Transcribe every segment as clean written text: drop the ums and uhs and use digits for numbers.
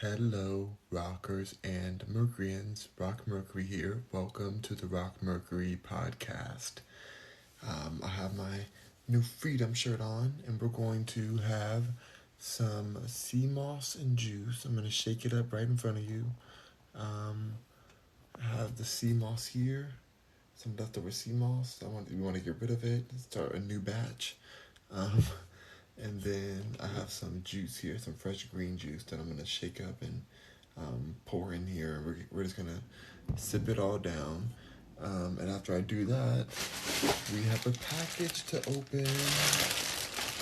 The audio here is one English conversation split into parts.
Hello, rockers and Mercuryans. Rock Mercury here. Welcome to the Rock Mercury podcast. I have my new Freedom shirt on, and we're going to have some Seamoss and juice. I'm going to shake it up right in front of you. I have the Seamoss here, some leftover Seamoss. We want to get rid of it, start a new batch. Um, And then I have some juice here, some fresh green juice that I'm going to shake up and pour in here. We're just going to sip it all down. And after I do that, we have a package to open.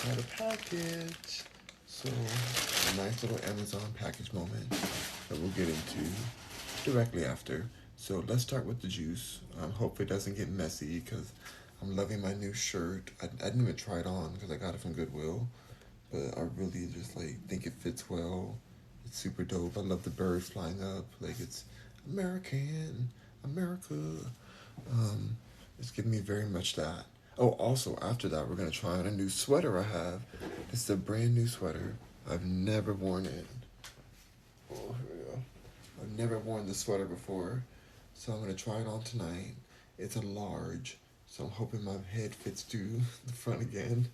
Got a package. So, a nice little Amazon package moment that we'll get into directly after. So, let's start with the juice. Hope it doesn't get messy because I'm loving my new shirt. I didn't even try it on because I got it from Goodwill, but I really just think it fits well. It's super dope. I love the birds flying up. It's America. It's giving me very much that. Oh, also after that, we're gonna try on a new sweater I have. It's a brand new sweater. I've never worn it. Oh, here we go. I've never worn this sweater before, so I'm gonna try it on tonight. It's a large. So I'm hoping my head fits to the front again.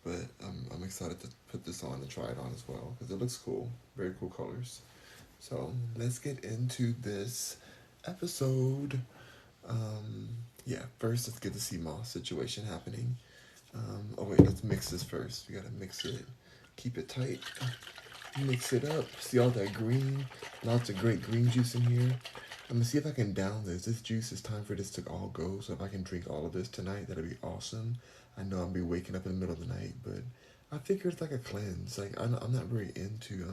But I'm excited to put this on and try it on as well because it looks cool. Very cool colors. So let's get into this episode. First let's get the Seamoss situation happening. Let's mix this first. We gotta mix it. Keep it tight. Mix it up. See all that green? Lots of great green juice in here. I'm gonna see if I can down this. This juice, is time for this to all go. So if I can drink all of this tonight, that'd be awesome. I know I'll be waking up in the middle of the night, but I figure it's like a cleanse. I'm not really into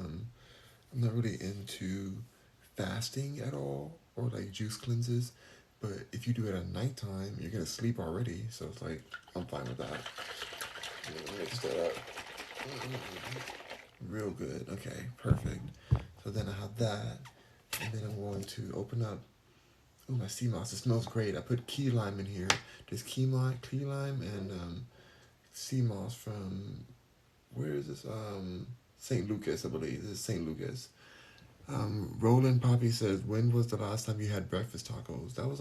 fasting at all or juice cleanses. But if you do it at nighttime, you're gonna sleep already. So it's I'm fine with that. I'm gonna mix that up. Real good. Okay, perfect. So then I have that. And then I'm going to open up, my Seamoss. It smells great. I put key lime in here. There's key lime, and Seamoss from, where is this? St. Lucas, I believe. This is St. Lucas. Roland Poppy says, when was the last time you had breakfast tacos? That was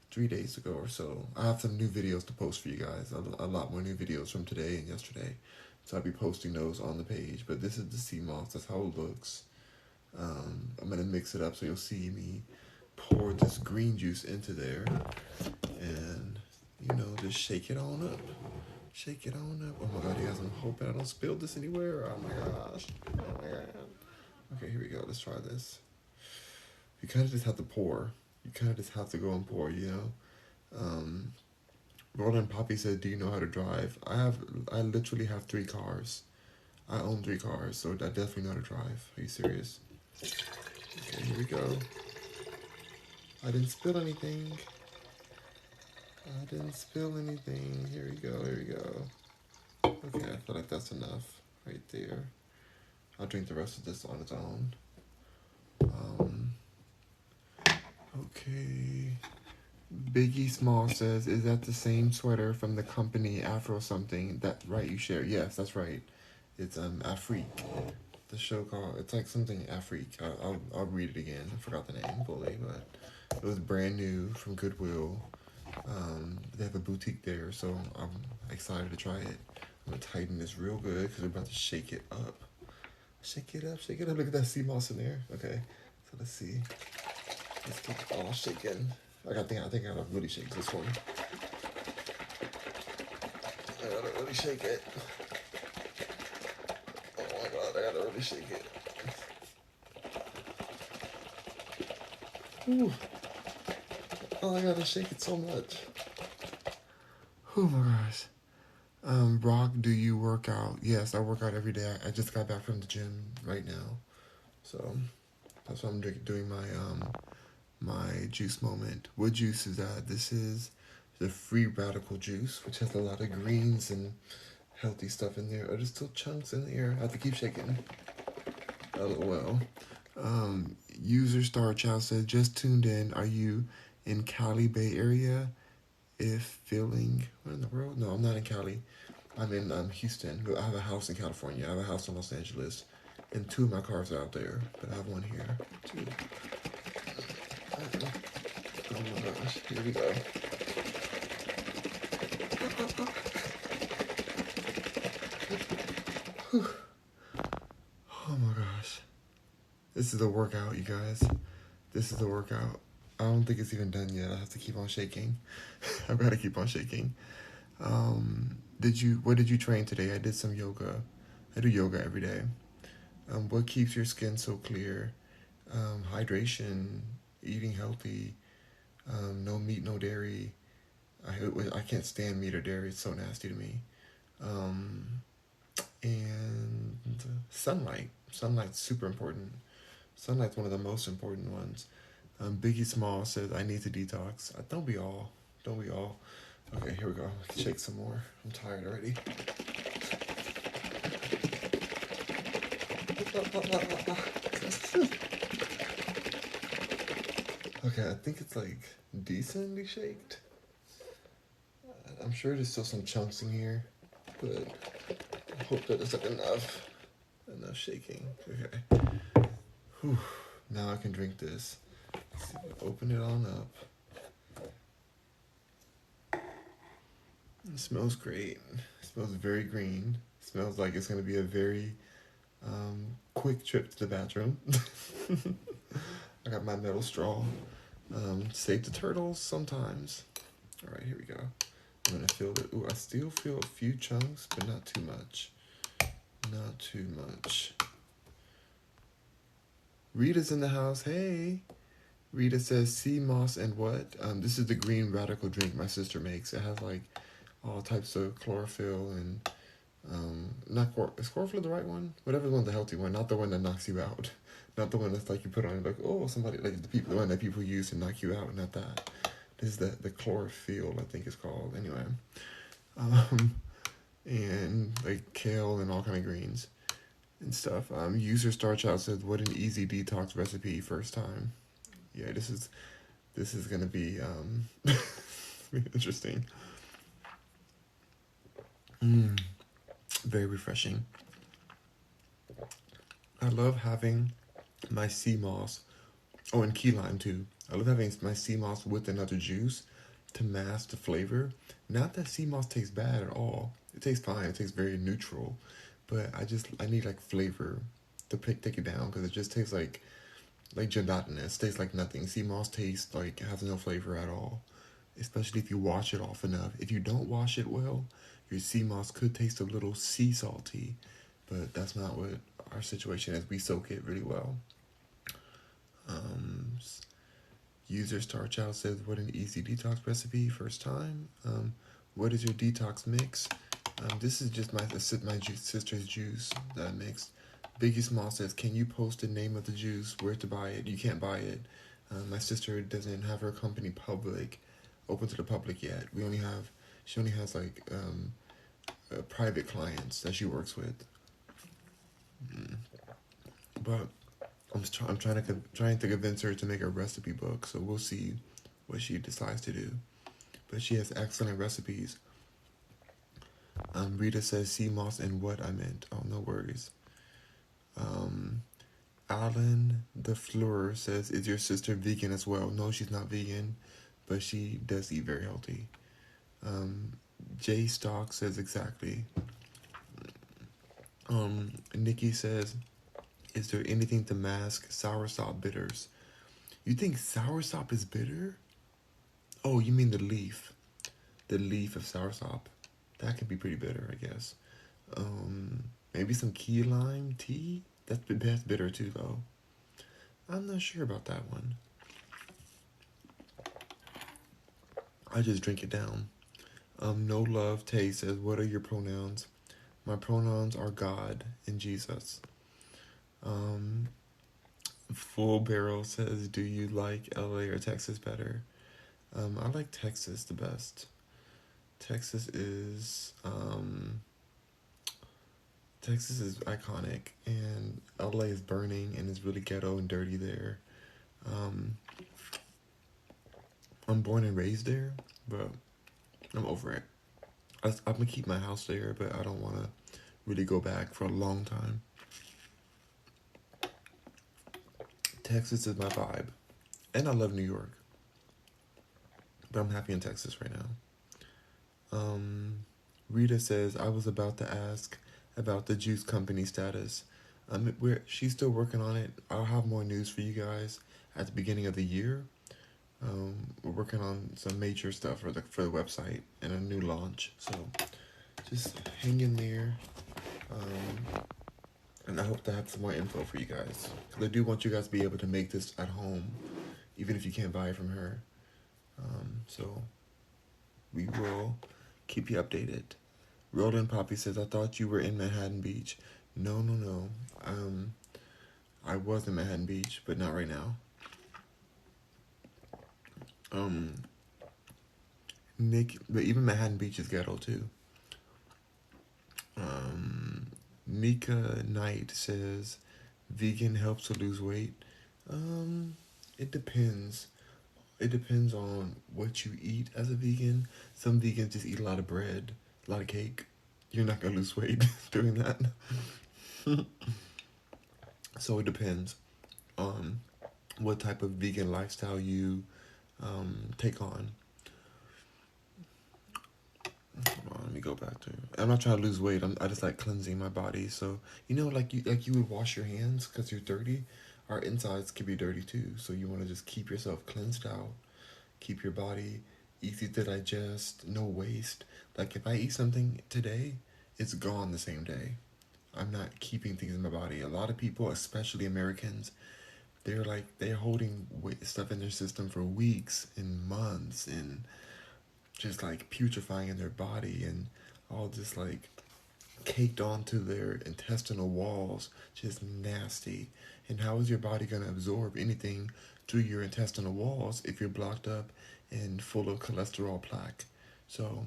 3 days ago or so. I have some new videos to post for you guys. A lot more new videos from today and yesterday. So I'll be posting those on the page. But this is the Seamoss. That's how it looks. I'm going to mix it up so you'll see me pour this green juice into there and, just shake it on up. Shake it on up. Oh my God, you guys, I'm hoping I don't spill this anywhere. Oh my gosh. Oh my God. Okay, here we go. Let's try this. You kind of just have to pour. You kind of just have to go and pour, Roland Poppy said, do you know how to drive? I literally have 3 cars. I own 3 cars, so I definitely know how to drive. Are you serious? Okay, here we go. I didn't spill anything. Here we go. Okay, I feel like that's enough right there. I'll drink the rest of this on its own. Okay. Biggie Small says, is that the same sweater from the company Afro something? That right, you share? Yes, that's right. It's Afrique. The show called, it's something Afrique. I'll read it again. I forgot the name fully, but it was brand new from Goodwill. They have a boutique there, so I'm excited to try it. I'm gonna tighten this real good because we're about to shake it up. Shake it up. Look at that Seamoss in there. Okay, so let's see. Let's get it all shaken. I think I gotta really shake this one. I gotta really shake it. Oh my God, I gotta really shake it. Ooh. Oh, I gotta shake it so much. Oh my gosh. Brock, do you work out? Yes, I work out every day. I just got back from the gym right now. So that's why I'm doing my juice moment. What juice is that? This is the free radical juice, which has a lot of greens and healthy stuff in there. There's still chunks in there. I have to keep shaking. LOL. User Star Child says, just tuned in. Are you in Cali Bay Area? If feeling, what in the world? No, I'm not in Cali. I'm in Houston. I have a house in California. I have a house in Los Angeles. And two of my cars are out there, but I have one here too. Oh my gosh, here we go. Oh my gosh. This is a workout, you guys. This is a workout. I don't think it's even done yet. I have to keep on shaking. I've got to keep on shaking. What did you train today? I did some yoga. I do yoga every day. What keeps your skin so clear? Hydration, eating healthy, no meat, no dairy. I can't stand meat or dairy. It's so nasty to me. And sunlight. Sunlight's super important. Sunlight's one of the most important ones. Biggie Small says, I need to detox. Don't we all? Don't we all? Okay, here we go. Let's shake some more. I'm tired already. Okay, I think it's like decently shaked. I'm sure there's still some chunks in here, but I hope that it's like enough shaking. Okay. Whew. Now I can drink this. Let's see, open it on up. It smells great. It smells very green. It smells like it's gonna be a very quick trip to the bathroom. I got my metal straw. Save the turtles sometimes. All right, here we go. I'm gonna feel it. Ooh, I still feel a few chunks, but not too much. Not too much. Rita's in the house. Hey. Rita says Seamoss and what? This is the green radical drink my sister makes. It has like all types of chlorophyll and is chlorophyll the right one? Whatever the one, the healthy one, not the one that knocks you out. Not the one that's like you put on like, oh, somebody like the one that people use to knock you out, not that. This is the chlorophyll, I think it's called. Anyway. And like kale and all kind of greens and stuff. User Star Child says, what an easy detox recipe first time. Yeah, this is gonna be interesting. Very refreshing. I love having my Seamoss. Oh, and key lime too. I love having my Seamoss with another juice to mask the flavor. Not that Seamoss tastes bad at all. It tastes fine. It tastes very neutral. But I need like flavor to take it down because it just tastes like gelatinous. Tastes like nothing. Seamoss tastes like it has no flavor at all. Especially if you wash it off enough. If you don't wash it well, your Seamoss could taste a little sea salty. But that's not what our situation is. We soak it really well. User Star Child says, what an easy detox recipe, first time. What is your detox mix? This is just my sister's juice that I mixed. Biggie Small says, can you post the name of the juice, where to buy it? You can't buy it. My sister doesn't have her company open to the public yet. She only has like private clients that she works with. But I'm trying to convince her to make a recipe book, so we'll see what she decides to do. But she has excellent recipes. Rita says Seamoss and what I meant. Oh, no worries. Alan the Fleur says, is your sister vegan as well? No, she's not vegan, but she does eat very healthy. J Stock says exactly. Nikki says, is there anything to mask soursop bitters? You think soursop is bitter? Oh, you mean the leaf. The leaf of soursop. That could be pretty bitter, I guess. Maybe some key lime tea? That's bitter too, though. I'm not sure about that one. I just drink it down. No Love Tay says, what are your pronouns? My pronouns are God and Jesus. Full Barrel says, do you like LA or Texas better? I like Texas the best. Texas is iconic, and LA is burning and it's really ghetto and dirty there. I'm born and raised there, but I'm over it. I'm gonna keep my house there, but I don't want to really go back for a long time. Texas is my vibe. And I love New York. But I'm happy in Texas right now. Rita says, I was about to ask about the juice company status. She's still working on it. I'll have more news for you guys at the beginning of the year. We're working on some major stuff for the website and a new launch. So just hang in there. And I hope to have some more info for you guys. Because I do want you guys to be able to make this at home, even if you can't buy it from her. So we will keep you updated. Roland Poppy says, I thought you were in Manhattan Beach. No. I was in Manhattan Beach, but not right now. Nick, but even Manhattan Beach is ghetto too. Nika Knight says, vegan helps to lose weight. It depends. It depends on what you eat as a vegan. Some vegans just eat a lot of bread, a lot of cake. You're not gonna lose weight doing that. So it depends on what type of vegan lifestyle you take on. Hold on, let me go back to. I'm not trying to lose weight. I just like cleansing my body. So like you would wash your hands because you're dirty. Our insides can be dirty too. So you want to just keep yourself cleansed out. Keep your body easy to digest. No waste. Like if I eat something today, it's gone the same day. I'm not keeping things in my body. A lot of people, especially Americans, they're holding stuff in their system for weeks and months and just like putrefying in their body and all just like caked onto their intestinal walls, just nasty. And how is your body going to absorb anything through your intestinal walls if you're blocked up and full of cholesterol plaque? So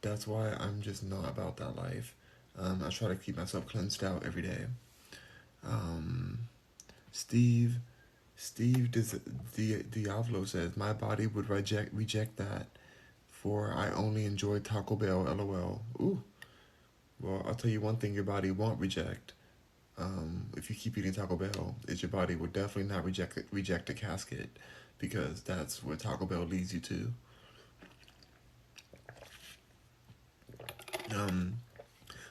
that's why I'm just not about that life. I try to keep myself cleansed out every day. Steve Diavolo says, my body would reject that, for I only enjoy Taco Bell, LOL. Ooh. Well, I'll tell you one thing your body won't reject. If you keep eating Taco Bell, is your body will definitely not reject a casket, because that's what Taco Bell leads you to.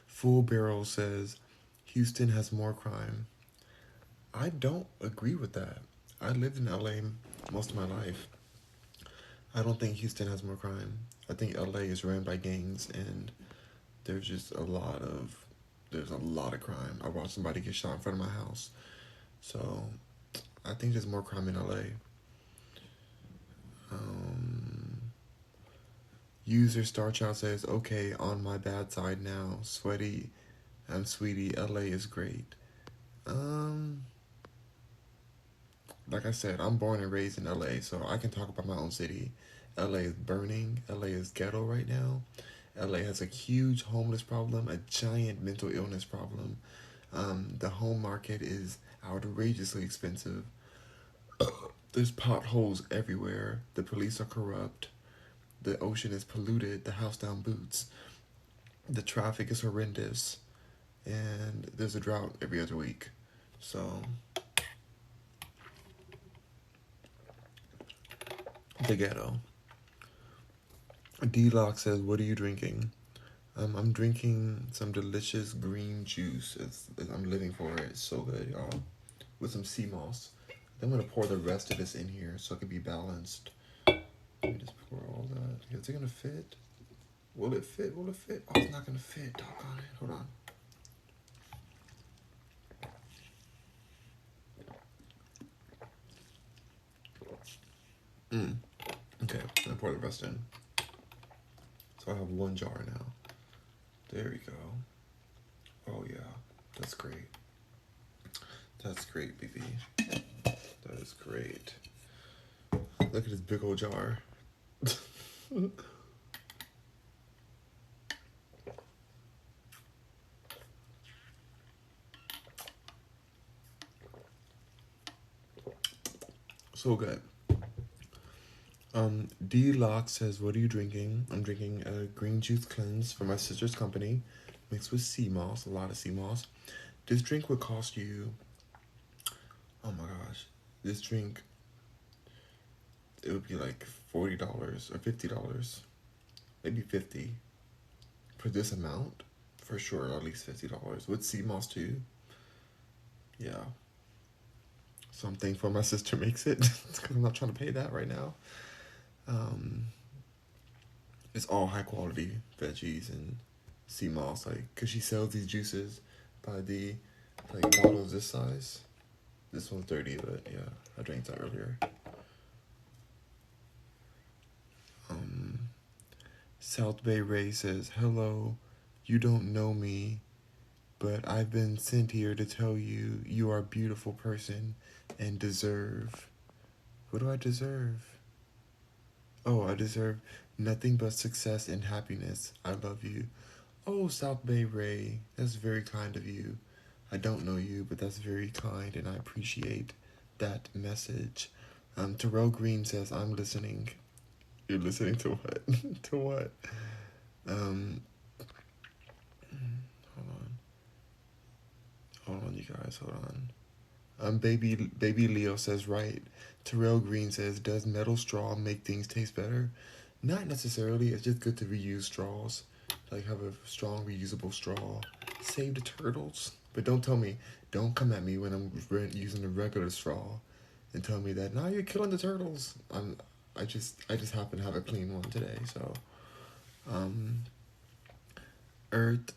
Full Barrel says, Houston has more crime. I don't agree with that. I lived in LA most of my life. I don't think Houston has more crime. I think LA is ran by gangs, and there's just a lot of crime. I watched somebody get shot in front of my house. So I think there's more crime in LA. User Starchild says, okay, on my bad side now. Sweaty and sweetie, LA is great. Like I said, I'm born and raised in LA, so I can talk about my own city. LA is burning. LA is ghetto right now. LA has a huge homeless problem, a giant mental illness problem. The home market is outrageously expensive. There's potholes everywhere. The police are corrupt. The ocean is polluted. The house down boots. The traffic is horrendous. And there's a drought every other week. So the ghetto. D-Lock says, what are you drinking? I'm drinking some delicious green juice. I'm living for it. It's so good, y'all. With some Seamoss. I'm going to pour the rest of this in here so it can be balanced. Let me just pour all that. Is it going to fit? Will it fit? Will it fit? Oh, it's not going to fit. Doggone it. Hold on. Okay, I'm going to pour the rest in. So I have one jar now. There we go. Oh yeah, that's great. That's great, BB. That is great. Look at this big old jar. So good. D-Lock says, what are you drinking? I'm drinking a green juice cleanse from my sister's company, mixed with Seamoss, a lot of Seamoss. This drink would cost you, oh my gosh, This drink, it would be like $40 or $50, maybe 50 for this amount, for sure. At least $50 with Seamoss too. Yeah. So I'm thankful my sister makes it because I'm not trying to pay that right now. Um, it's all high quality veggies and Seamoss, like, cause she sells these juices by the like bottles this size. This one's dirty, but yeah, I drank that earlier. Um, South Bay Ray says, "Hello, you don't know me, but I've been sent here to tell you you are a beautiful person and deserve." What do I deserve? Oh, I deserve nothing but success and happiness. I love you. Oh, South Bay Ray, that's very kind of you. I don't know you, but that's very kind, and I appreciate that message. Terrell Green says, "I'm listening." You're listening to what? To what? Um, hold on. Hold on, you guys. Hold on. Baby Leo says, right. Terrell Green says, "Does metal straw make things taste better?" Not necessarily. It's just good to reuse straws. Like, have a strong reusable straw. Save the turtles. But don't come at me when I'm using a regular straw and tell me that, now you're killing the turtles. I just happen to have a clean one today. So, um, Earth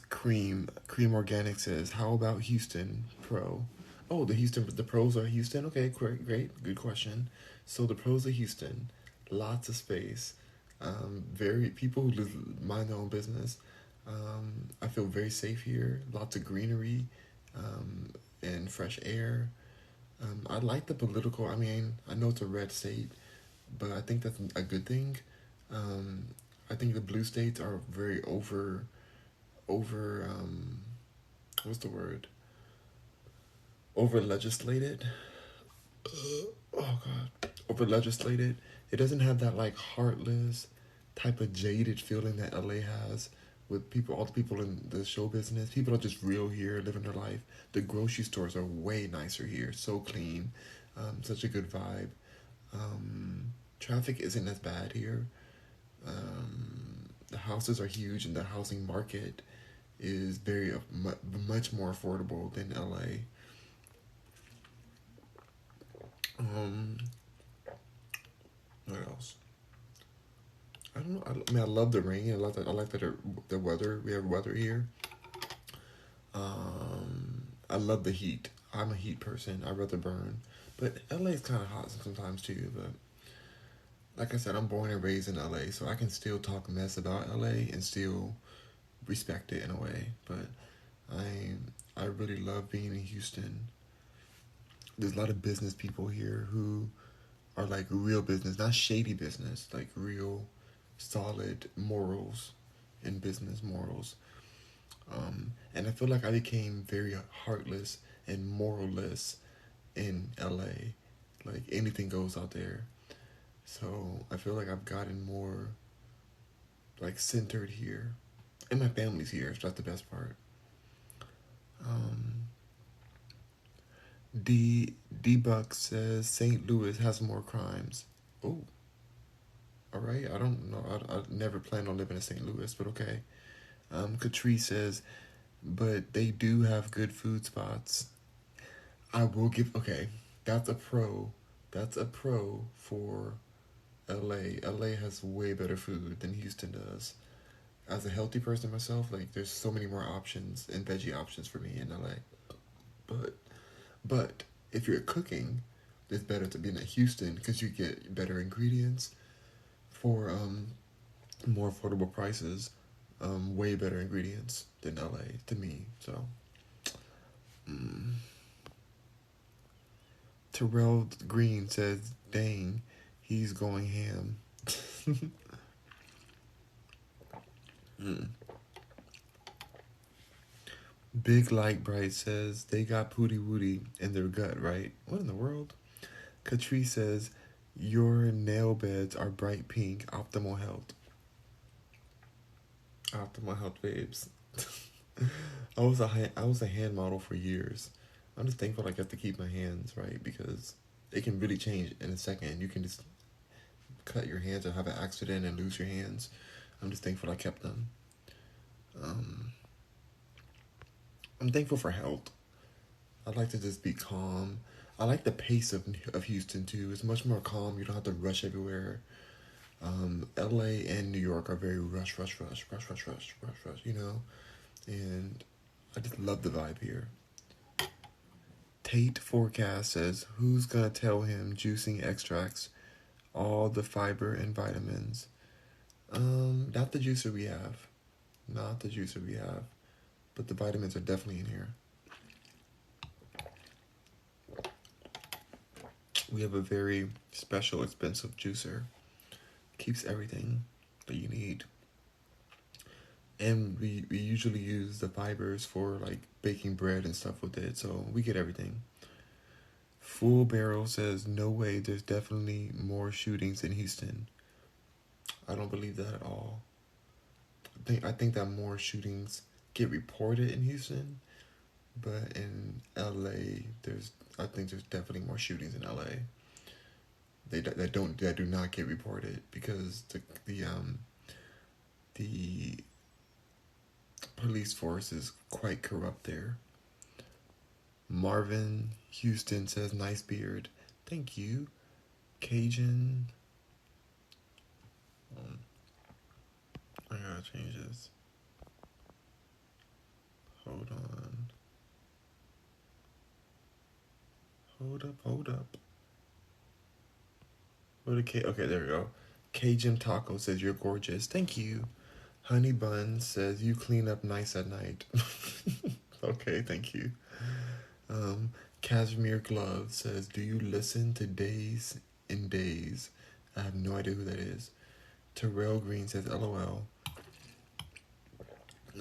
Cream Organic says, "How about Houston Pro?" Oh, the pros are Houston. Okay, great, good question. So the pros are Houston, lots of space, very people who mind their own business. I feel very safe here. Lots of greenery, um, and fresh air. I like the political. I mean, I know it's a red state, but I think that's a good thing. Um, I think the blue states are very over what's the word, over legislated. Oh god, over legislated. It doesn't have that like heartless type of jaded feeling that LA has with people, all the people in the show business. People are just real here, living their life. The grocery stores are way nicer here, so clean, such a good vibe. Traffic isn't as bad here. The houses are huge, and the housing market is very much more affordable than LA. Um, what else? I don't know. I mean, I love the rain. I love that. I like that the weather. We have weather here. I love the heat. I'm a heat person. I rather burn, but LA is kind of hot sometimes too. But like I said, I'm born and raised in LA, so I can still talk mess about LA and still respect it in a way. But I really love being in Houston. There's a lot of business people here who are like real business, not shady business, like real solid morals and business morals. And I feel like I became very heartless and moralless in LA. Like anything goes out there. So I feel like I've gotten more like centered here. And my family's here, so that's the best part. Um, D Buck says St. Louis has more crimes. Oh, all right. I don't know. I never planned on living in St. Louis, but okay. Catrice says, but they do have good food spots. I will give. Okay, that's a pro. That's a pro for LA. LA has way better food than Houston does. As a healthy person myself, like there's so many more options and veggie options for me in LA. But but if you're cooking, it's better to be in Houston because you get better ingredients for more affordable prices, way better ingredients than LA to me. So, mm. Terrell Green says, "Dang, he's going ham." mm. Big Light Bright says, "They got Pootie Woody in their gut, right?" What in the world? Catrice says, "Your nail beds are bright pink. Optimal health." Optimal health babes. I was a hand model for years. I'm just thankful I get to keep my hands, right? Because it can really change in a second. You can just cut your hands or have an accident and lose your hands. I'm just thankful I kept them. Um, I'm thankful for health. I like to just be calm. I like the pace of Houston too. It's much more calm. You don't have to rush everywhere. LA and New York are very rush, rush, rush, rush, rush, rush, rush, rush, you know? And I just love the vibe here. Tate Forecast says, who's gonna tell him juicing extracts all the fiber and vitamins? Not the juicer we have. Not the juicer we have. But the vitamins are definitely in here. We have a very special, expensive juicer. Keeps everything that you need. And we usually use the fibers for like baking bread and stuff with it, so we get everything. Full Barrel says, no way, there's definitely more shootings in Houston. I don't believe that at all. I think that more shootings get reported in Houston, but in LA, I think there's definitely more shootings in LA. That do not get reported because the police force is quite corrupt there. Marvin Houston says, nice beard. Thank you. Cajun. I gotta change this. Hold on. Hold up. Okay, there we go. Cajun Taco says, you're gorgeous. Thank you. Honey Bun says, you clean up nice at night. Okay, thank you. Um, Cashmere Glove says, do you listen to Days and Days? I have no idea who that is. Terrell Green says, LOL.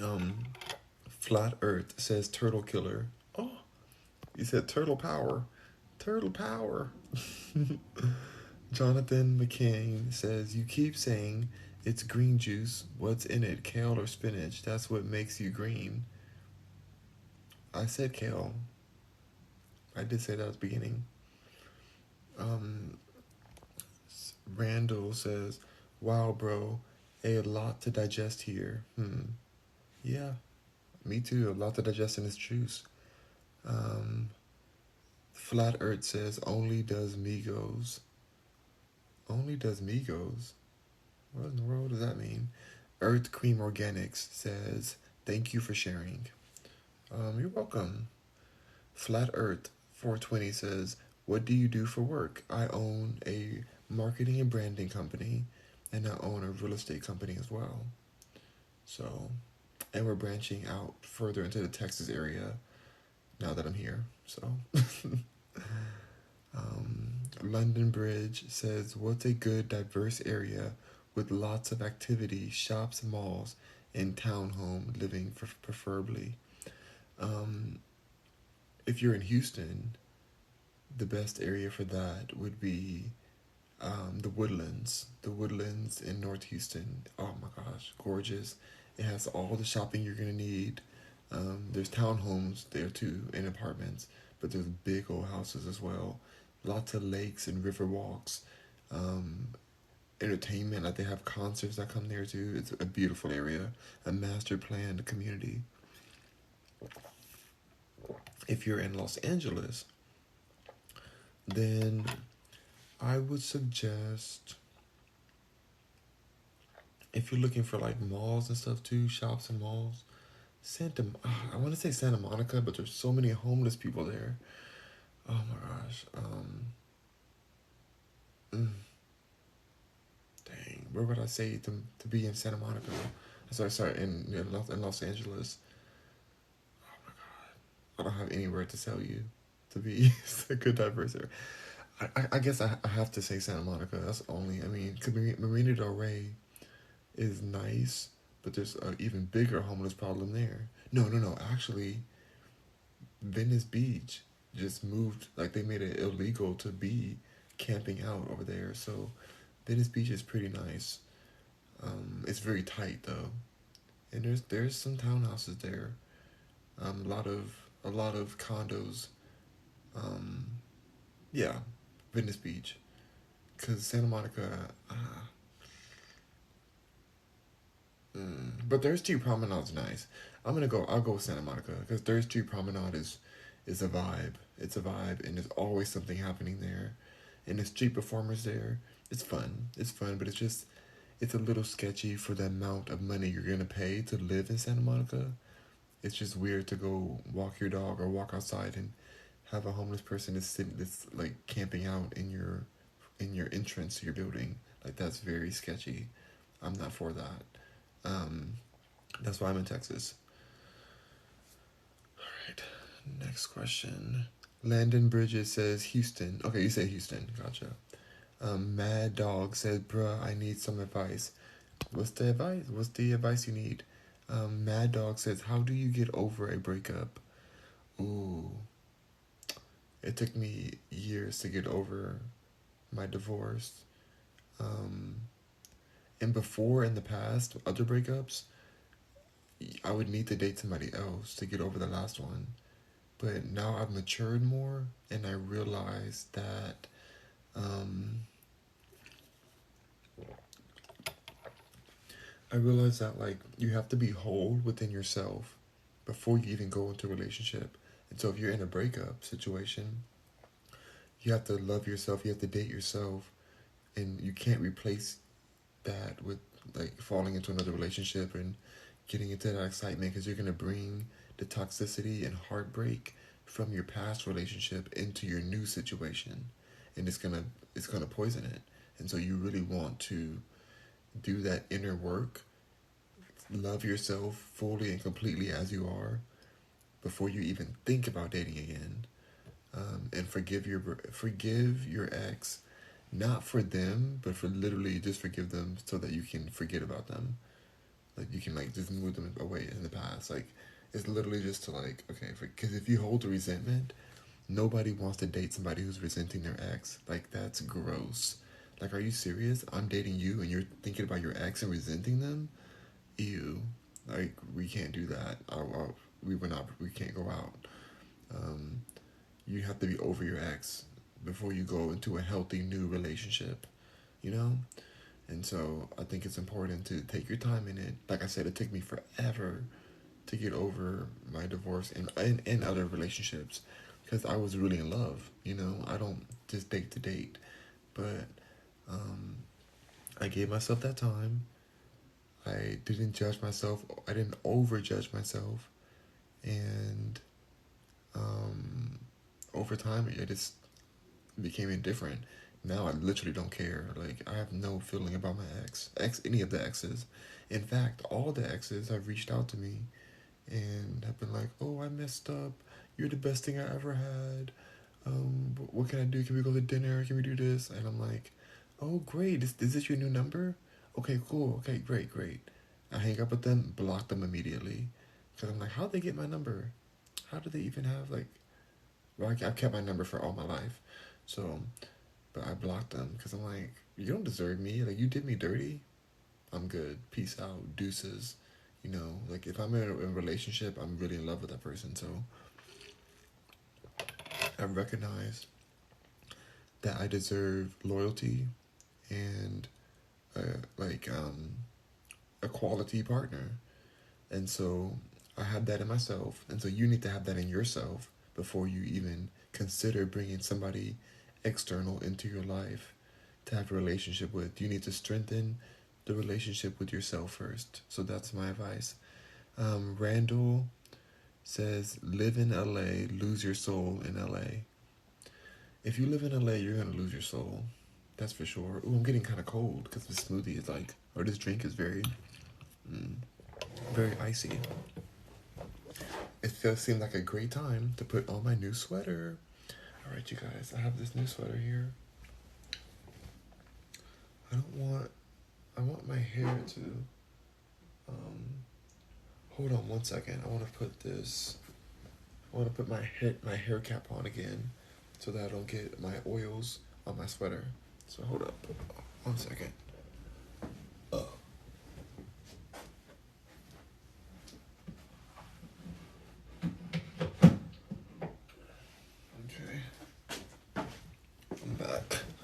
Um, Flat Earth says, Turtle Killer. Oh, you said Turtle Power. Turtle Power. Jonathan McCain says, you keep saying it's green juice. What's in it, kale or spinach? That's what makes you green. I said kale. I did say that at the beginning. Um, Randall says, wow, bro, a lot to digest here. Yeah, me too. A lot to digest in this juice. Um, Flat Earth says, only does Migos. Only does Migos? What in the world does that mean? Earth Cream Organics says, thank you for sharing. You're welcome. Flat Earth 420 says, what do you do for work? I own a marketing and branding company, and I own a real estate company as well. So, and we're branching out further into the Texas area now that I'm here. So, London Bridge says, what's a good diverse area with lots of activity, shops, malls, and townhome living preferably? If you're in Houston, the best area for that would be the Woodlands. The Woodlands in North Houston. Oh my gosh, gorgeous. It has all the shopping you're going to need. There's townhomes there too and apartments, but there's big old houses as well. Lots of lakes and river walks. Entertainment, like they have concerts that come there too. It's a beautiful area, a master planned community. If you're in Los Angeles, then I would suggest, if you're looking for like malls and stuff too, shops and malls, I want to say Santa Monica, but there's so many homeless people there. Oh my gosh. Dang, where would I say to be in Santa Monica? Sorry, in Los Angeles. Oh my god, I don't have anywhere to tell you to be a good diversity. I guess I have to say Santa Monica. That's only, I mean, 'cause Marina Del Rey is nice, but there's an even bigger homeless problem there. No. Actually, Venice Beach just moved, like they made it illegal to be camping out over there. So Venice Beach is pretty nice. It's very tight though, and there's some townhouses there. A lot of condos Yeah, Venice Beach. Because Santa Monica, but Third Street Promenade's nice. I'll go with Santa Monica because Third Street Promenade is a vibe. It's a vibe, and there's always something happening there, and the street performers there. It's fun. It's fun, but it's a little sketchy for the amount of money you're gonna pay to live in Santa Monica. It's just weird to go walk your dog or walk outside and have a homeless person that's like camping out in your entrance to your building. Like that's very sketchy. I'm not for that. Um, that's why I'm in Texas. All right. Next question. Landon Bridges says Houston. Okay, you say Houston. Gotcha. Mad Dog says, bruh, I need some advice. What's the advice? What's the advice you need? Mad Dog says, how do you get over a breakup? Ooh. It took me years to get over my divorce. Um, and before in the past, other breakups, I would need to date somebody else to get over the last one. But now I've matured more and I realize that um, like you have to be whole within yourself before you even go into a relationship. And so if you're in a breakup situation, you have to love yourself, you have to date yourself, and you can't replace that with like falling into another relationship and getting into that excitement because you're going to bring the toxicity and heartbreak from your past relationship into your new situation, and it's going to poison it. And so you really want to do that inner work, love yourself fully and completely as you are before you even think about dating again. And forgive your ex, not for them, but for literally just forgive them so that you can forget about them. Like you can like just move them away in the past. Like it's literally just to like okay, because if you hold the resentment, nobody wants to date somebody who's resenting their ex. Like that's gross. Like are you serious? I'm dating you and you're thinking about your ex and resenting them? Ew. Like we can't do that. We can't go out. Um, you have to be over your ex before you go into a healthy new relationship, you know? And so I think it's important to take your time in it. Like I said, it took me forever to get over my divorce and other relationships because I was really in love, you know? I don't just date to date, but um, I gave myself that time. I didn't judge myself. I didn't overjudge myself. And um, over time, it just became indifferent. Now I literally don't care. Like I have no feeling about my any of the exes. In fact, all the exes have reached out to me and have been like, "Oh, I messed up. You're the best thing I ever had. What can I do? Can we go to dinner? Can we do this?" And I'm like, "Oh, great. Is this your new number? Okay, cool. Okay, great, great." I hang up with them, block them immediately, because I'm like, "How'd they get my number? How do they even have like?" Well, I've kept my number for all my life, so but I blocked them because I'm like, you don't deserve me. Like, you did me dirty. I'm good. Peace out. Deuces. You know, like, if I'm in a relationship, I'm really in love with that person. So I recognize that I deserve loyalty and, like, a quality partner. And so I have that in myself. And so you need to have that in yourself before you even consider bringing somebody external into your life to have a relationship with. You need to strengthen the relationship with yourself first. So that's my advice. Randall says, live in LA, lose your soul in LA. If you live in LA, you're going to lose your soul. That's for sure. Ooh, I'm getting kind of cold because this smoothie is like, or this drink is very icy. It seemed like a great time to put on my new sweater. All right, you guys, I have this new sweater here. I want my hair to, um, hold on one second. I want to put my hair cap on again so that I don't get my oils on my sweater. So hold up, 1 second. Okay.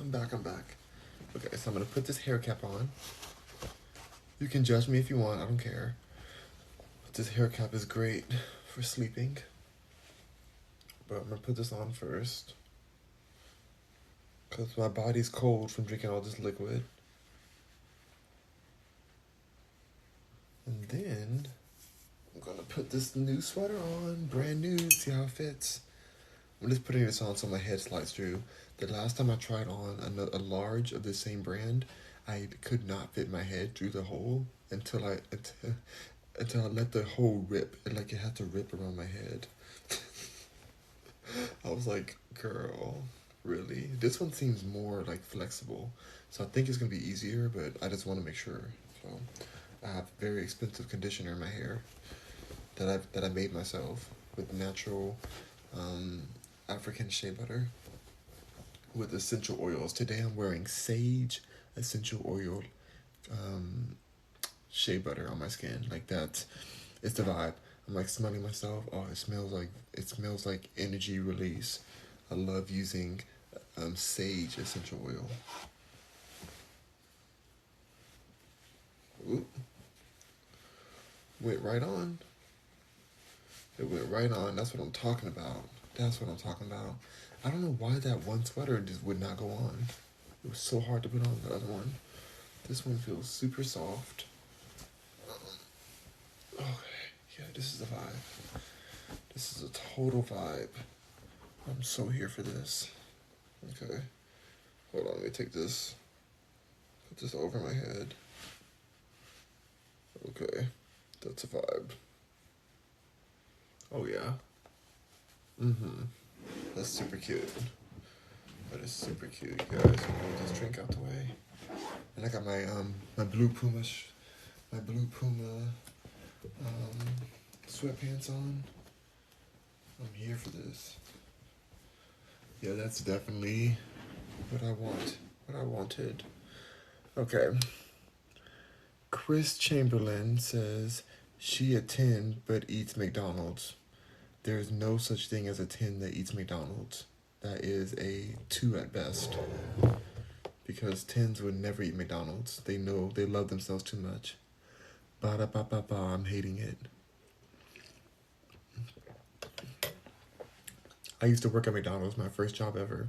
I'm back. Okay, so I'm gonna put this hair cap on. You can judge me if you want, I don't care. But this hair cap is great for sleeping. But I'm gonna put this on first. Because my body's cold from drinking all this liquid. And then I'm gonna put this new sweater on, brand new, see how it fits. I'm just putting this on so my head slides through. The last time I tried on a large of the same brand, I could not fit my head through the hole until I let the hole rip. It had to rip around my head. I was like, girl, really? This one seems more like flexible. So I think it's gonna be easier, but I just want to make sure. So I have very expensive conditioner in my hair that I made myself with natural African shea butter with essential oils. Today I'm wearing sage essential oil shea butter on my skin. Like that, it's the vibe. I'm like smelling myself. Oh, it smells like energy release. I love using sage essential oil. Ooh. Went right on. It went right on. That's what I'm talking about. That's what I'm talking about. I don't know why that one sweater just would not go on. It was so hard to put on the other one. This one feels super soft. Okay, yeah, this is the vibe. This is a total vibe. I'm so here for this. Okay, hold on, let me take this. Put this over my head. Okay, that's a vibe. Oh yeah. That's super cute. That is super cute, you guys. Move this drink out the way. And I got my my blue Puma sweatpants on. I'm here for this. Yeah, that's definitely what I want. What I wanted. Okay. Chris Chamberlain says she a 10 but eats McDonald's. There's no such thing as a 10 that eats McDonald's. That is a 2 at best. Because 10s would never eat McDonald's. They know they love themselves too much. Ba-da-ba-ba-ba, I'm hating it. I used to work at McDonald's, my first job ever.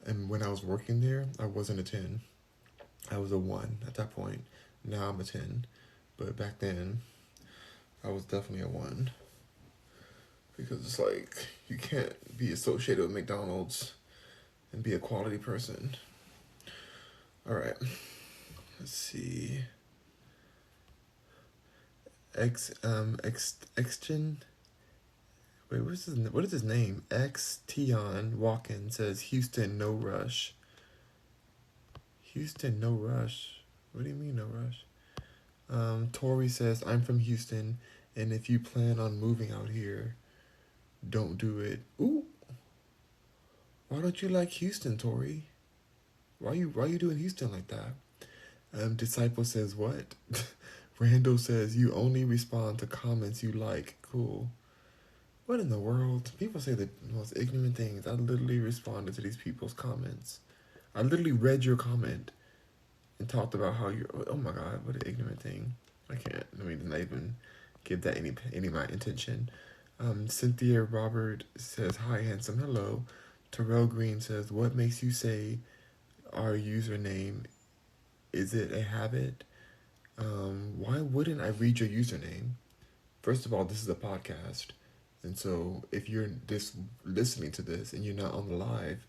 And when I was working there, I wasn't a 10. I was a 1 at that point. Now I'm a 10. But back then, I was definitely a 1. Because it's like, you can't be associated with McDonald's and be a quality person. Alright. Let's see. Extin. Wait, what is his name? Tion Walken says Houston, no rush. Houston, no rush. What do you mean, no rush? Tori says, I'm from Houston, and if you plan on moving out here, don't do it. Ooh. Why don't you like Houston, Tori? Why you doing Houston like that? Disciple says, what? Randall says, you only respond to comments you like. Cool. What in the world? People say the most ignorant things. I literally responded to these people's comments. I literally read your comment and talked about how you're... Oh my God, what an ignorant thing. I can't. I mean, not even give that any of my attention. Cynthia Robert says, hi, handsome. Hello. Terrell Green says, what makes you say our username? Is it a habit? Why wouldn't I read your username? First of all, this is a podcast. And so if you're just listening to this and you're not on the live,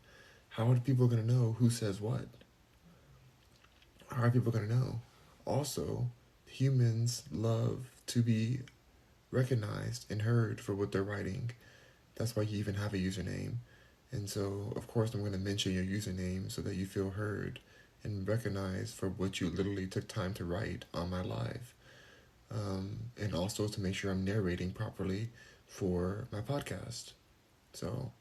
how are people going to know who says what? How are people going to know? Also, humans love to be recognized and heard for what they're writing. That's why you even have a username. And so, of course, I'm going to mention your username so that you feel heard and recognized for what you literally took time to write on my live. And also to make sure I'm narrating properly for my podcast. So,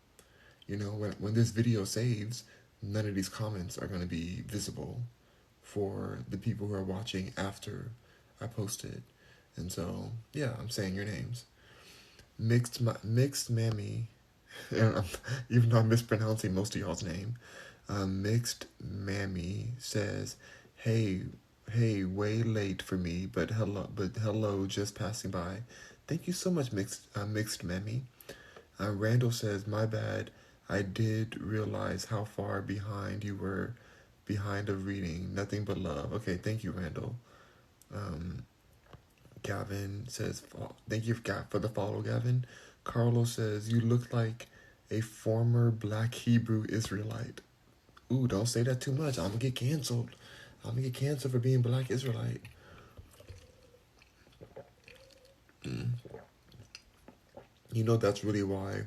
you know, when this video saves, none of these comments are going to be visible for the people who are watching after I post it. And so, yeah, I'm saying your names. Mixed Mammy, even though I'm mispronouncing most of y'all's name. Mixed Mammy says, "Hey, hey, way late for me, but hello, just passing by. Thank you so much, Mixed Mammy." Randall says, "My bad. I did realize how far behind you were, behind of reading. Nothing but love." Okay, thank you, Randall. Um, Gavin says, "Thank you for the follow, Gavin." Carlos says, "You look like a former Black Hebrew Israelite." Ooh, don't say that too much. I'm gonna get canceled. I'm gonna get canceled for being Black Israelite. Mm. You know that's really why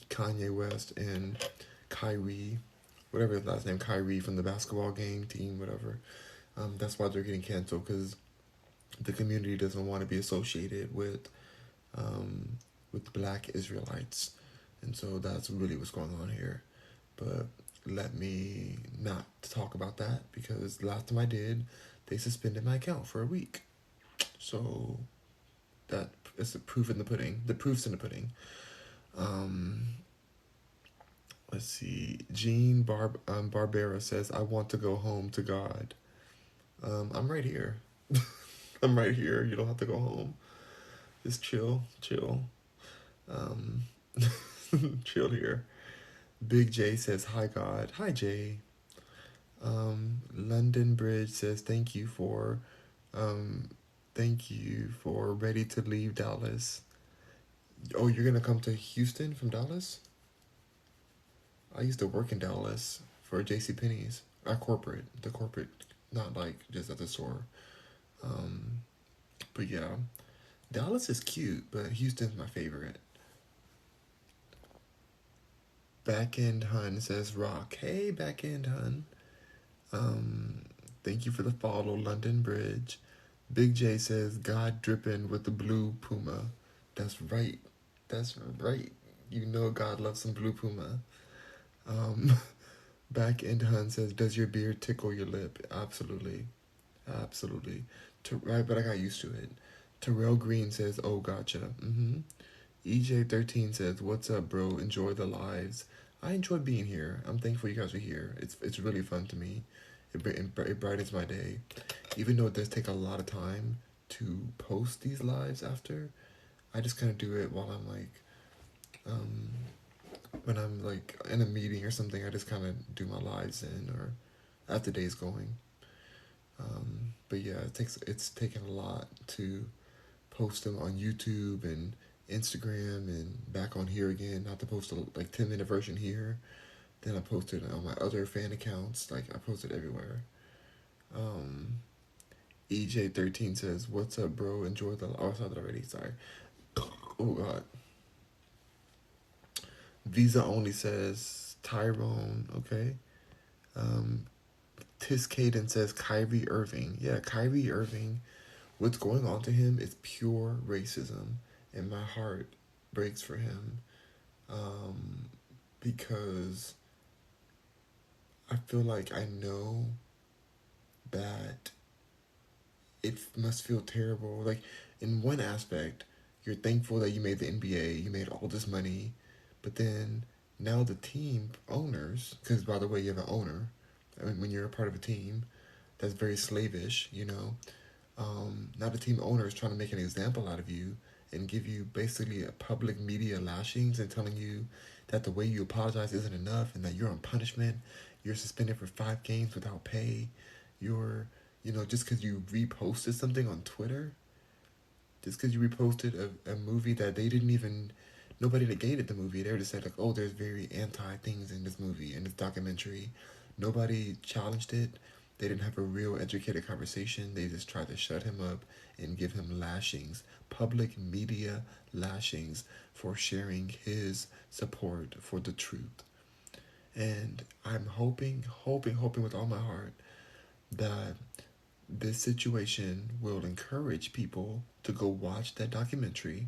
Kanye West and Kyrie, whatever his last name, Kyrie from the basketball game team, whatever. That's why they're getting canceled because the community doesn't want to be associated um, with Black Israelites, and so that's really what's going on here. But let me not talk about that because last time I did, they suspended my account for a week. So that is the proof in the pudding. The proof's in the pudding. Um, let's see. Barbera says, "I want to go home to God." I'm right here. I'm right here. You don't have to go home. Just chill, chill. Um, chill here. Big J says, "Hi God." Hi Jay. London Bridge says, um, thank you for ready to leave Dallas." Oh, you're gonna come to Houston from Dallas? I used to work in Dallas for J.C. Penney's. The corporate, not like just at the store. Um, but yeah, Dallas is cute, but Houston's my favorite. Backend Hun says, "Rock." Hey, Backend Hun. Um, thank you for the follow, London Bridge. Big J says, "God dripping with the blue puma." That's right. That's right. You know God loves some blue puma. Um, Back End Hun says, "Does your beard tickle your lip?" Absolutely. Absolutely. Right, but I got used to it. Terrell Green says, "Oh, gotcha." EJ13 says, "What's up, bro? Enjoy the lives." I enjoy being here. I'm thankful you guys are here. It's really fun to me. It brightens my day. Even though it does take a lot of time to post these lives after, I just kind of do it while I'm like, um, when I'm like in a meeting or something, I just kind of do my lives in or as the day's going. But yeah, it's taken a lot to post them on YouTube and Instagram and back on here again. Not to post a like 10-minute version here. Then I posted on my other fan accounts. Like I posted everywhere. Um, EJ13 says, "What's up, bro? Enjoy the." Oh, I saw that already. Sorry. Oh God. Visa only says Tyrone. Okay. Um, Caden says Kyrie Irving. Yeah, Kyrie Irving. What's going on to him is pure racism, and my heart breaks for him. Um, because I feel like I know that it must feel terrible. Like in one aspect, you're thankful that you made the NBA, you made all this money, but then now the team owners, because by the way, you have an owner. I mean, when you're a part of a team, that's very slavish, you know. Now the team owner is trying to make an example out of you and give you basically a public media lashings and telling you that the way you apologize isn't enough and that you're on punishment. You're suspended for 5 games without pay. You're, just because you reposted something on Twitter, just because you reposted a movie that they didn't even, nobody that gated the movie, they were just said like, oh, there's very anti things in this movie, in this documentary. Nobody challenged it. They didn't have a real educated conversation. They just tried to shut him up and give him lashings, public media lashings for sharing his support for the truth. And I'm hoping with all my heart that this situation will encourage people to go watch that documentary.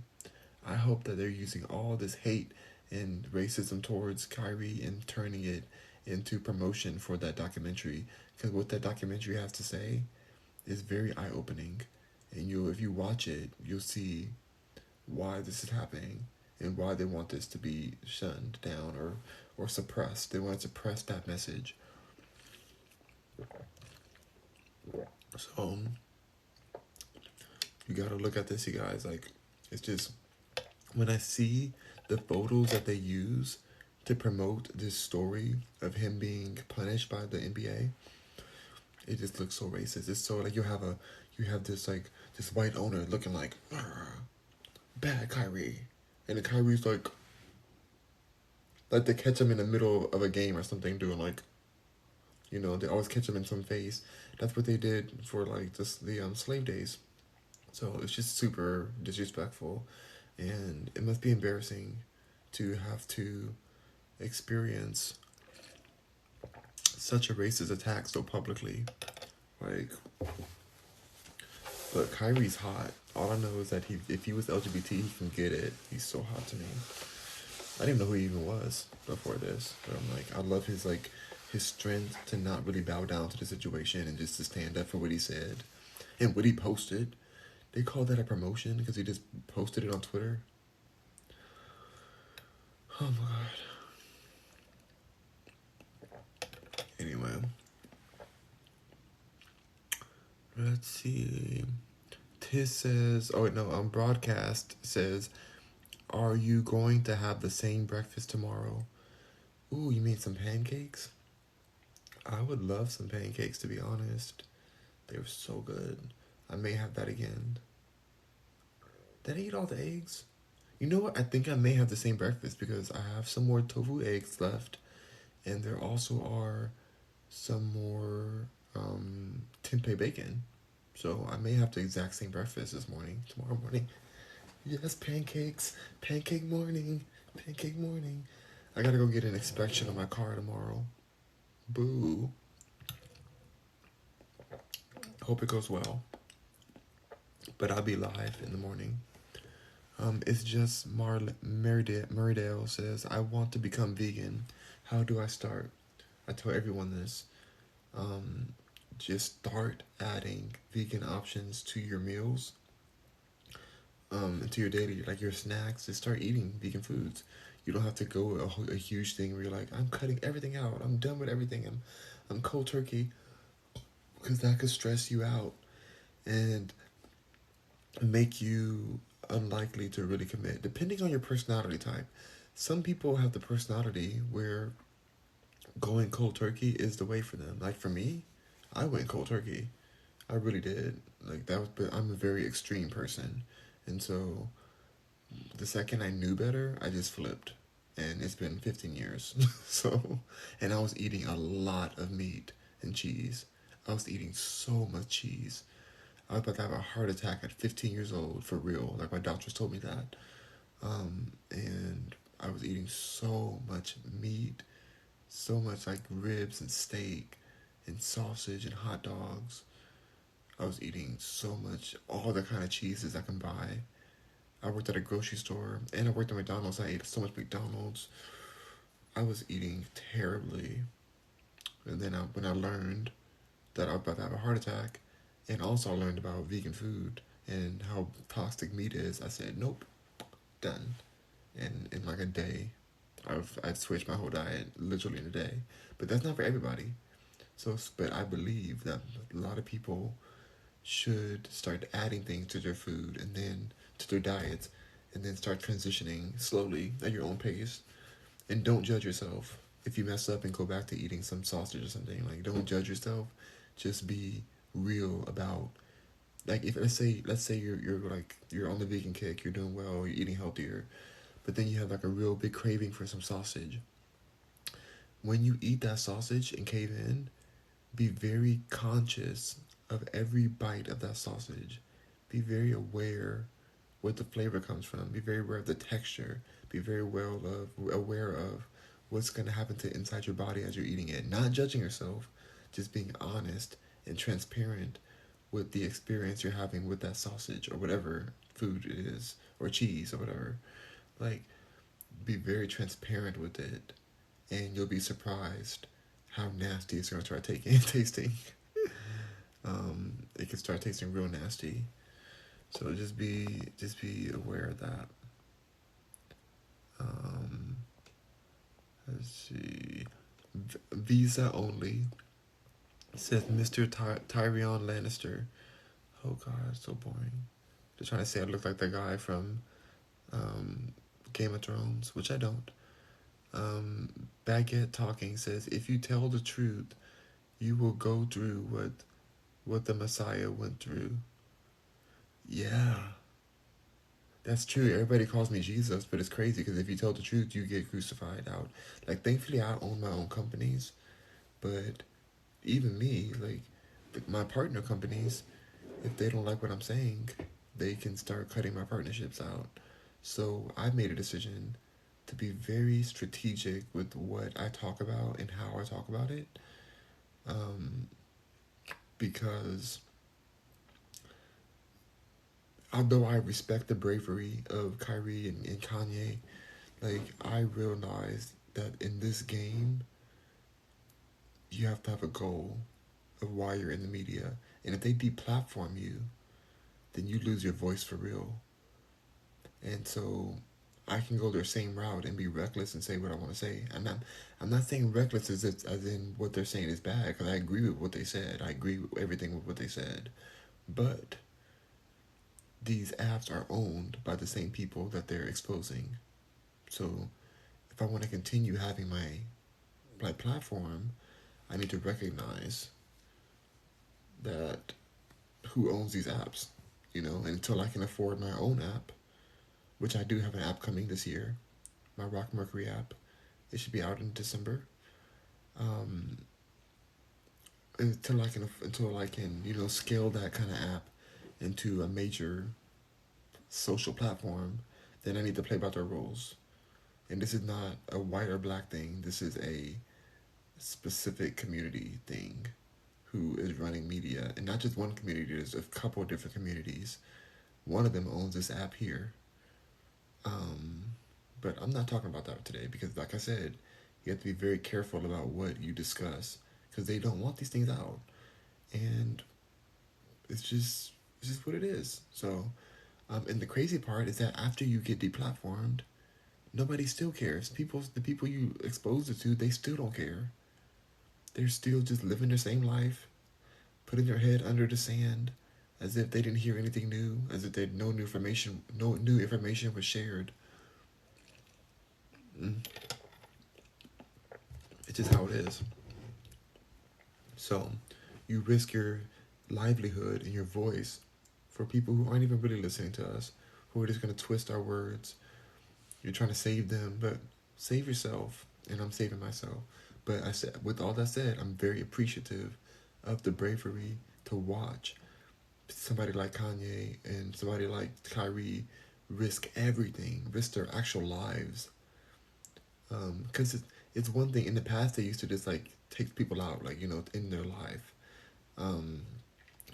I hope that they're using all this hate and racism towards Kyrie and turning it into promotion for that documentary. Because what that documentary has to say is very eye opening. And if you watch it, you'll see why this is happening and why they want this to be shunned down or suppressed. They want to suppress that message. So you gotta look at this, you guys. Like, it's just when I see the photos that they use to promote this story of him being punished by the NBA, it just looks so racist. It's so like you have this like this white owner looking like bad Kyrie, and the Kyrie's like they catch him in the middle of a game or something doing like, they always catch him in some phase. That's what they did for like just the slave days. So it's just super disrespectful, and it must be embarrassing to have to experience such a racist attack so publicly. Like, but Kyrie's hot. All I know is that if he was LGBT, he can get it. He's so hot to me. I didn't even know who he even was before this, but I'm like, I love his strength to not really bow down to the situation and just to stand up for what he said and what he posted. They call that a promotion because he just posted it on Twitter. Oh my god. Anyway, let's see. Tiz says, oh wait, no, Broadcast says, are you going to have the same breakfast tomorrow? Ooh, you mean some pancakes? I would love some pancakes, to be honest. They were so good. I may have that again. Did I eat all the eggs? You know what? I think I may have the same breakfast because I have some more tofu eggs left. And there also are some more tempeh bacon. So I may have the exact same breakfast tomorrow morning. Yes, pancakes. Pancake morning. Pancake morning. I gotta go get an inspection on my car tomorrow. Boo. Hope it goes well. But I'll be live in the morning. It's just Murraydale says, I want to become vegan. How do I start? I tell everyone this. Just start adding vegan options to your meals. To your daily, like your snacks. Just start eating vegan foods. You don't have to go a huge thing where you're like, I'm cutting everything out. I'm done with everything. I'm cold turkey. Because that could stress you out and make you unlikely to really commit, depending on your personality type. Some people have the personality where going cold turkey is the way for them. Like for me, I went cold turkey. I really did. Like that was, but I'm a very extreme person, and so the second I knew better, I just flipped, and it's been 15 years. So, and I was eating a lot of meat and cheese. I was eating so much cheese. I was about to have a heart attack at 15 years old, for real. Like my doctors told me that. And I was eating so much meat, so much like ribs and steak and sausage and hot dogs. I was eating so much, all the kind of cheeses I can buy. I worked at a grocery store and I worked at McDonald's. I ate so much McDonald's. I was eating terribly. And then when I learned that I was about to have a heart attack, and also I learned about vegan food and how toxic meat is, I said, nope, done. And in like a day, I've switched my whole diet literally in a day. But that's not for everybody. So, but I believe that a lot of people should start adding things to their food and then to their diets, and then start transitioning slowly at your own pace. And don't judge yourself if you mess up and go back to eating some sausage or something. Like, don't judge yourself. Just be real about, like, if let's say you're on the vegan kick, you're doing well, you're eating healthier, but then you have like a real big craving for some sausage. When you eat that sausage and cave in, be very conscious of every bite of that sausage. Be very aware what the flavor comes from. Be very aware of the texture. Be very aware of what's going to happen to inside your body as you're eating it. Not judging yourself, just being honest and transparent with the experience you're having with that sausage or whatever food it is, or cheese or whatever. Like, be very transparent with it, and you'll be surprised how nasty it's going to start tasting. It can start tasting real nasty. So just be aware of that. Let's see. Visa only It says Mr. Tyrion Lannister. Oh god, so boring. They're trying to say I look like the guy from um, Game of Thrones, which I don't. Baguette Talking says, if you tell the truth, you will go through what the Messiah went through. Yeah, that's true. Everybody calls me Jesus, but it's crazy because if you tell the truth, you get crucified out. Like, thankfully, I own my own companies, but even me, like, my partner companies, if they don't like what I'm saying, they can start cutting my partnerships out. So I made a decision to be very strategic with what I talk about and how I talk about it, um, because although I respect the bravery of Kyrie and Kanye, like I realized that in this game, you have to have a goal of why you're in the media, and if they deplatform you, then you lose your voice for real. And so I can go their same route and be reckless and say what I want to say. I'm not saying reckless as in what they're saying is bad, because I agree with what they said. I agree with everything with what they said. But these apps are owned by the same people that they're exposing. So if I want to continue having my platform, I need to recognize that who owns these apps, and until I can afford my own app, which I do have an app coming this year, my Rock Mercury app. It should be out in December. Um, until I can scale that kind of app into a major social platform, then I need to play by their rules. And this is not a white or black thing. This is a specific community thing who is running media, and not just one community. There's a couple of different communities. One of them owns this app here. Um, but I'm not talking about that today because, like I said, you have to be very careful about what you discuss because they don't want these things out, and it's just what it is. So, and the crazy part is that after you get deplatformed, nobody still cares. The people you expose it to, they still don't care. They're still just living their same life, putting their head under the sand, as if they didn't hear anything new, as if they no new information was shared. Mm, it's just how it is. So, you risk your livelihood and your voice for people who aren't even really listening to us, who are just going to twist our words. You're trying to save them, but save yourself, and I'm saving myself. But I said, with all that said, I'm very appreciative of the bravery to watch somebody like Kanye and somebody like Kyrie risk everything, risk their actual lives. Because it's one thing in the past they used to just like take people out, like in their life. Um,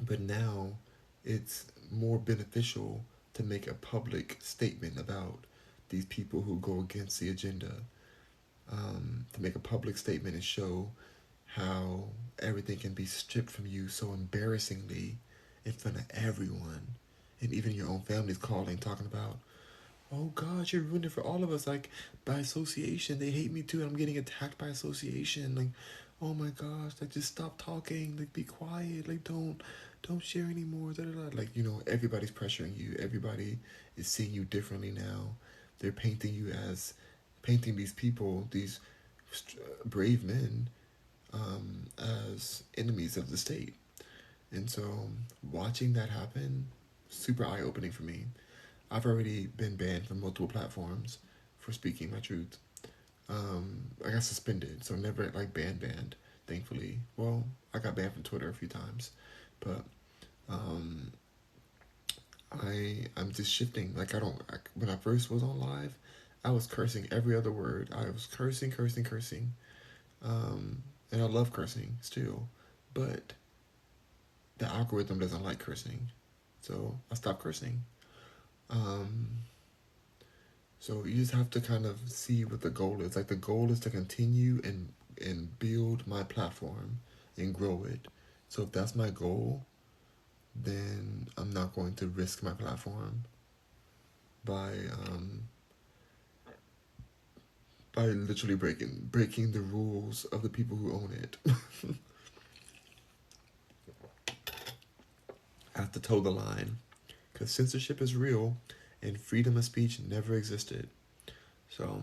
but now it's more beneficial to make a public statement about these people who go against the agenda. To make a public statement and show how everything can be stripped from you so embarrassingly in front of everyone. And even your own family's calling, talking about, oh God, you're ruining it for all of us. Like, by association, they hate me too. And I'm getting attacked by association. Like, oh my gosh, like, just stop talking. Like, be quiet. Like, don't share anymore. Da, da, da. Like, everybody's pressuring you. Everybody is seeing you differently now. They're painting these people, these brave men, as enemies of the state. And so watching that happen, super eye opening for me. I've already been banned from multiple platforms for speaking my truth. I got suspended, so never like banned, thankfully. Well, I got banned from Twitter a few times, but um, I'm just shifting. Like when I first was on live, I was cursing every other word. I was cursing, and I love cursing still, but the algorithm doesn't like cursing, so I stopped cursing. Um, so you just have to kind of see what the goal is. Like the goal is to continue and build my platform and grow it. So if that's my goal, then I'm not going to risk my platform by um, by literally breaking the rules of the people who own it. have to toe the line. Because censorship is real and freedom of speech never existed. So,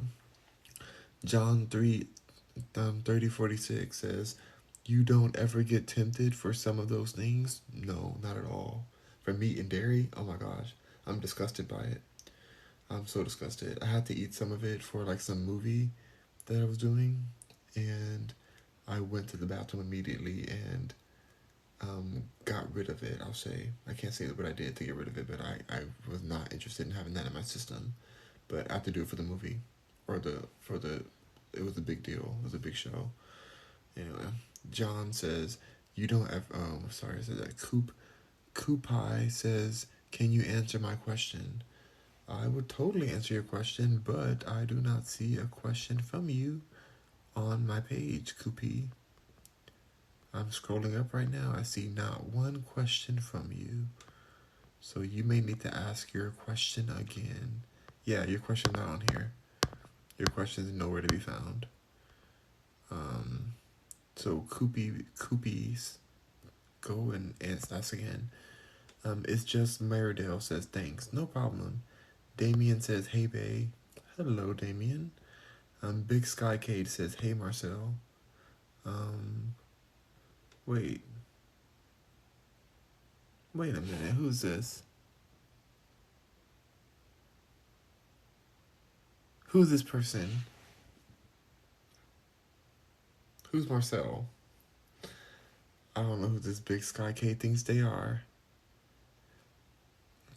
John 3, 30:46 says, you don't ever get tempted for some of those things? No, not at all. For meat and dairy? Oh my gosh. I'm disgusted by it. I'm so disgusted. I had to eat some of it for like some movie that I was doing, and I went to the bathroom immediately and got rid of it. I'll say I can't say what I did to get rid of it, but I was not interested in having that in my system. But I have to do it for the movie, or it was a big deal. It was a big show. Anyway, John says you don't ever. Oh, sorry. It says that Koopai says, can you answer my question? I would totally answer your question, but I do not see a question from you on my page, Koopy. I'm scrolling up right now. I see not one question from you. So you may need to ask your question again. Yeah, your question's not on here. Your question is nowhere to be found. So Koopies, go and ask again. It's just Meredale says thanks. No problem. Damien says, hey, bae. Hello, Damien. Big Sky Cade says, hey, Marcel. Wait a minute. Who's this? Who's this person? Who's Marcel? I don't know who this Big Sky Cade thinks they are.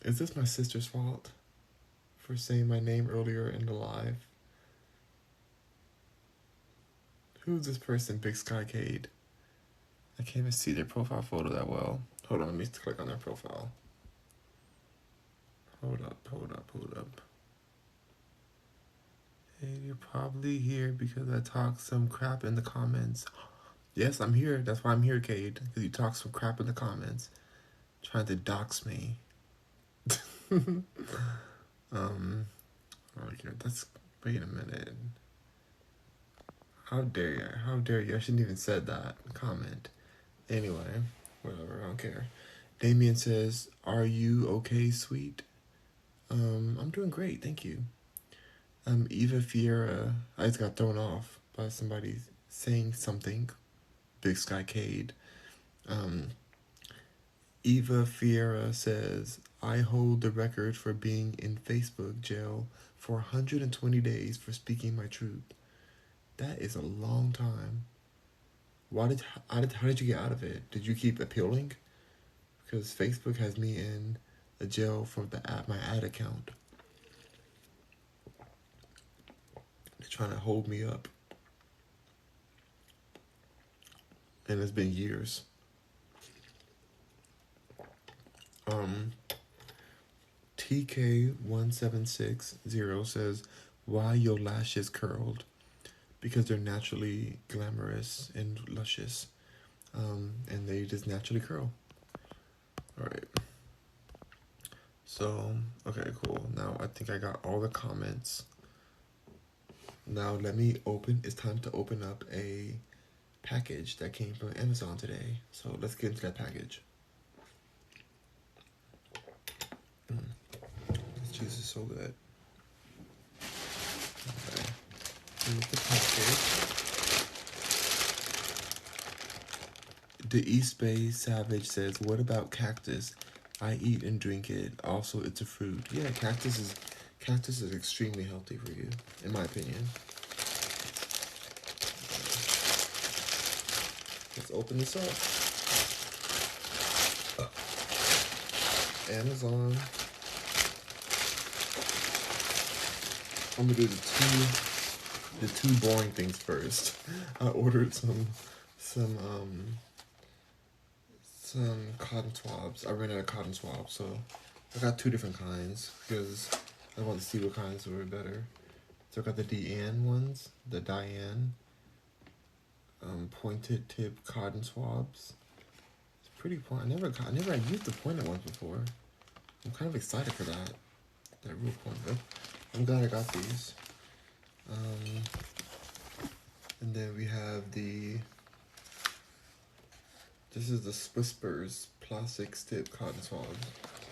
Is this my sister's fault for saying my name earlier in the live? Who's this person, Big Sky Cade? I can't even see their profile photo that well. Hold on, let me click on their profile. Hold up. Hey, you're probably here because I talked some crap in the comments. Yes, I'm here. That's why I'm here, Cade. Because you talked some crap in the comments. Trying to dox me. Wait a minute. How dare you? How dare you? I shouldn't even said that comment. Anyway, whatever, I don't care. Damien says, are you okay, sweet? I'm doing great, thank you. Eva Fiera, I just got thrown off by somebody saying something. Big Sky Cade. Eva Fiera says, I hold the record for being in Facebook jail for 120 days for speaking my truth. That is a long time. How did you get out of it? Did you keep appealing? Because Facebook has me in a jail for my ad account. They're trying to hold me up. And it's been years. TK1760 says, why your lashes curled? Because they're naturally glamorous and luscious. And they just naturally curl. Alright. So, okay, cool. Now I think I got all the comments. Now it's time to open up a package that came from Amazon today. So let's get into that package. This cheese is so good. Okay. Here's the package. The East Bay Savage says, what about cactus? I eat and drink it. Also, it's a fruit. Yeah, cactus is extremely healthy for you, in my opinion. Let's open this up. Amazon. I'm gonna do the two boring things first. I ordered some cotton swabs. I ran out of cotton swabs, so I got two different kinds because I wanted to see what kinds were better. So I got the Diane ones, the Diane pointed tip cotton swabs. It's pretty point. I never used the pointed ones before. I'm kind of excited for that. That real pointed. I'm glad I got these. And then we have this is the Whispers plastic stip cotton swabs.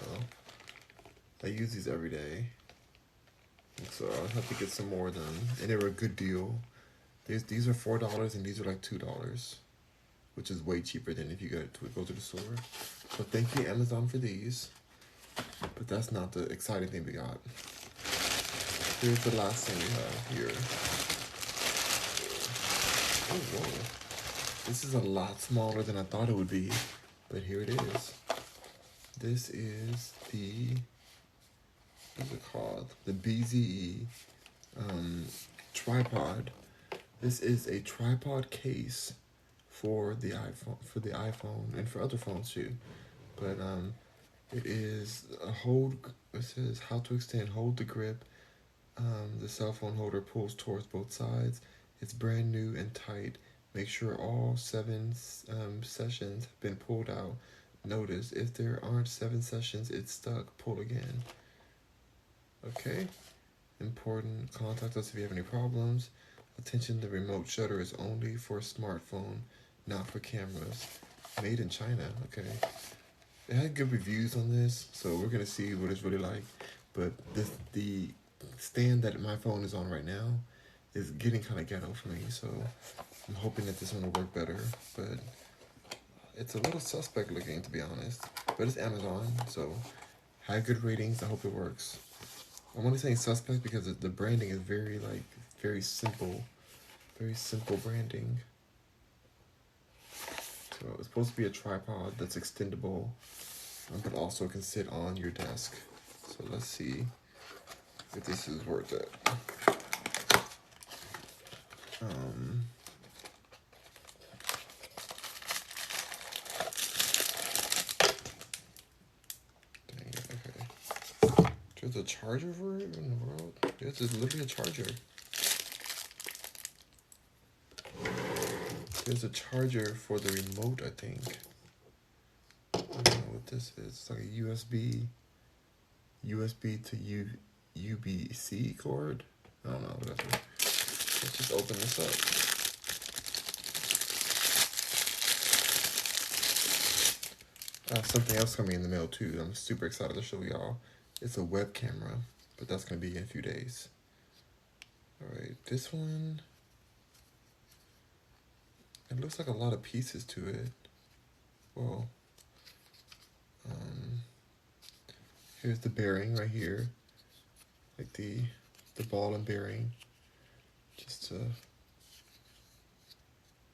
So I use these every day. So I'll have to get some more of them. And they were a good deal. These are $4 and these are like $2, which is way cheaper than if you go to the store. So thank you, Amazon, for these. But that's not the exciting thing we got. Here's the last thing we have here. Oh, whoa. This is a lot smaller than I thought it would be, but here it is. This is the, what's it called? The BZE tripod. This is a tripod case for the iPhone and for other phones too. But it is it says how to hold the grip. The cell phone holder pulls towards both sides. It's brand new and tight. Make sure all 7 sessions have been pulled out. Notice if there aren't 7 sessions, it's stuck. Pull again. Okay. Important. Contact us if you have any problems. Attention, the remote shutter is only for smartphone, not for cameras. Made in China. Okay. It had good reviews on this, so we're gonna see what it's really like. But the stand that my phone is on right now is getting kind of ghetto for me, so I'm hoping that this one will work better. But it's a little suspect looking, to be honest. But it's Amazon, so had good ratings. I hope it works. I'm only saying suspect because the branding is very simple branding. So it's supposed to be a tripod that's extendable, but also can sit on your desk. So let's see if this is worth it. Dang it, okay. There's a charger for it in the world? This is literally a charger. There's a charger for the remote, I think. I don't know what this is. It's like a USB to USB-C cord. I don't know, whatever. Let's just open this up. I have something else coming in the mail too. I'm super excited to show y'all. It's a web camera, but that's gonna be in a few days. Alright, this one, it looks like a lot of pieces to it. Well, here's the bearing right here, like the ball and bearing, just to,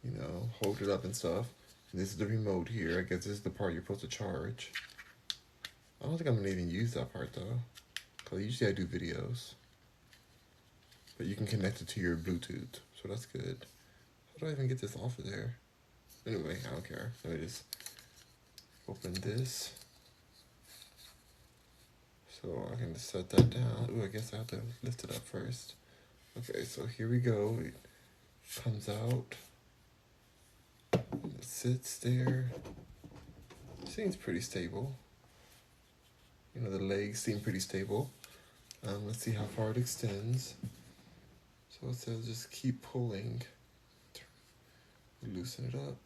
you know, hold it up and stuff. And this is the remote here. I guess this is the part you're supposed to charge. I don't think I'm gonna even use that part though, because usually I do videos. But you can connect it to your Bluetooth, so that's good. How do I even get this off of there? Anyway, I don't care. Let me just open this. So I can just set that down. Ooh, I guess I have to lift it up first. Okay, so here we go. It comes out. It sits there. Seems pretty stable. You know, the legs seem pretty stable. Let's see how far it extends. So it says just keep pulling. Loosen it up.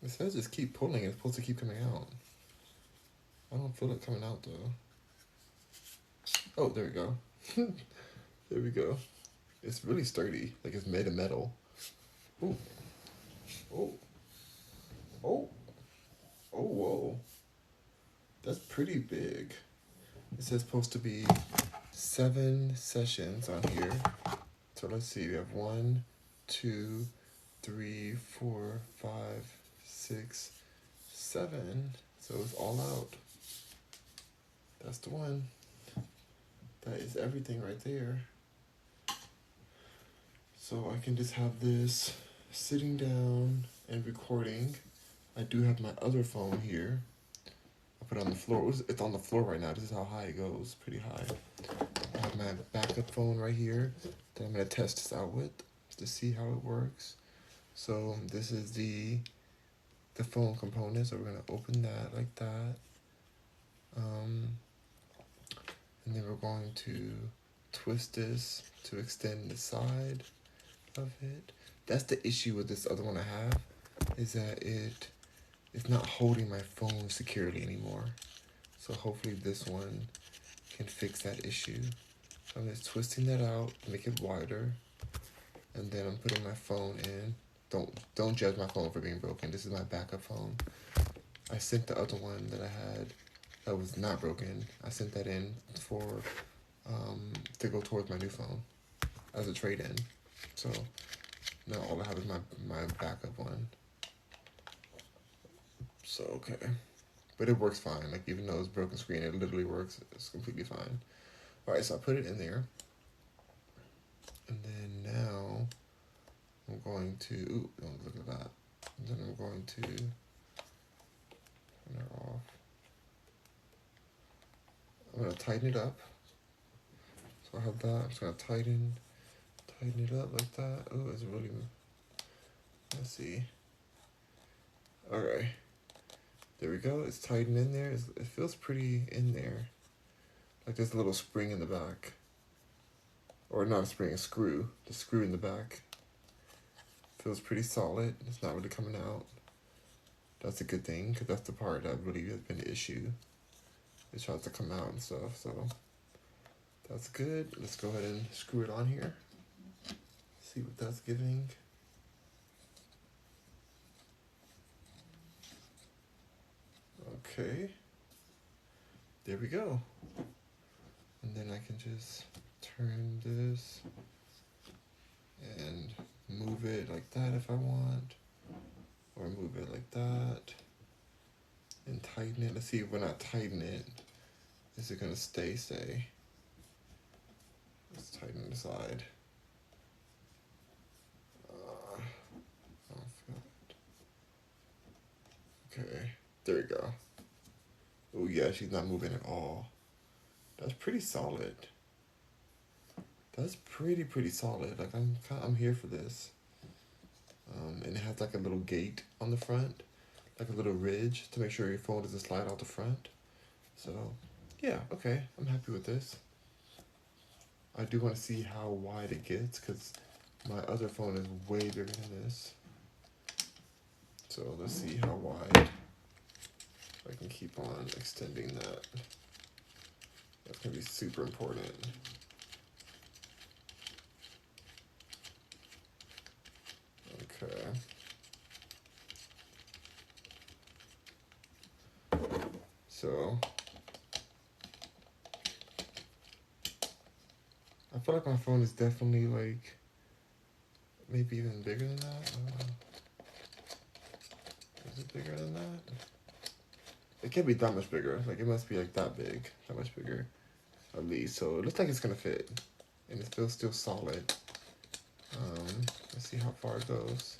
It says just keep pulling. It's supposed to keep coming out. I don't feel it coming out though. Oh, there we go. There we go. It's really sturdy. Like it's made of metal. Ooh. Oh. Oh. Oh, whoa. That's pretty big. It says supposed to be 7 sessions on here. So let's see. We have 1, 2, 3, 4, 5, 6, 7. So it's all out. That's the one. That is everything right there. So I can just have this sitting down and recording. I do have my other phone here. I put it on the floor. It's on the floor right now. This is how high it goes. Pretty high. I have my backup phone right here that I'm going to test this out with to see how it works. So this is the phone component. So we're going to open that like that. And then we're going to twist this to extend the side of it. That's the issue with this other one I have. is that it's not holding my phone securely anymore. So hopefully this one can fix that issue. So I'm just twisting that out, make it wider, and then I'm putting my phone in. Don't judge my phone for being broken. This is my backup phone. I sent the other one that I had that was not broken. I sent that in for to go towards my new phone as a trade-in. So now all I have is my backup one. So okay, but it works fine. Like even though it's broken screen, it literally works. It's completely fine. All right, so I put it in there, and then now I'm going to. Ooh, don't look at that. And then I'm going to turn it off. I'm gonna tighten it up. So I have that. I'm just gonna tighten it up like that. Oh, it's really. Let's see. All right. There we go. It's tightened in there. It feels pretty in there. Like there's a little spring in the back. Or not a spring, a screw. The screw in the back. Feels pretty solid. It's not really coming out. That's a good thing, because that's the part that really has been the issue. It tries to come out and stuff, so that's good. Let's go ahead and screw it on here. See what that's giving. Okay. There we go. And then I can just turn this and move it like that if I want. Or move it like that. And tighten it. Let's see if when I tighten it, is it gonna stay? Let's tighten the side. I don't feel it. Okay, there we go. Oh yeah, she's not moving at all. That's pretty solid. That's pretty solid. Like I'm here for this. And it has like a little gate on the front, like a little ridge to make sure your phone doesn't slide out the front. So yeah, okay, I'm happy with this. I do want to see how wide it gets because my other phone is way bigger than this. So let's see how wide. I can keep on extending that. That's gonna be super important. Okay. So I feel like my phone is definitely like maybe even bigger than that. Is it bigger than that? It can't be that much bigger. Like it must be like that big, that much bigger, at least. So it looks like it's gonna fit, and it feels still solid. Let's see how far it goes.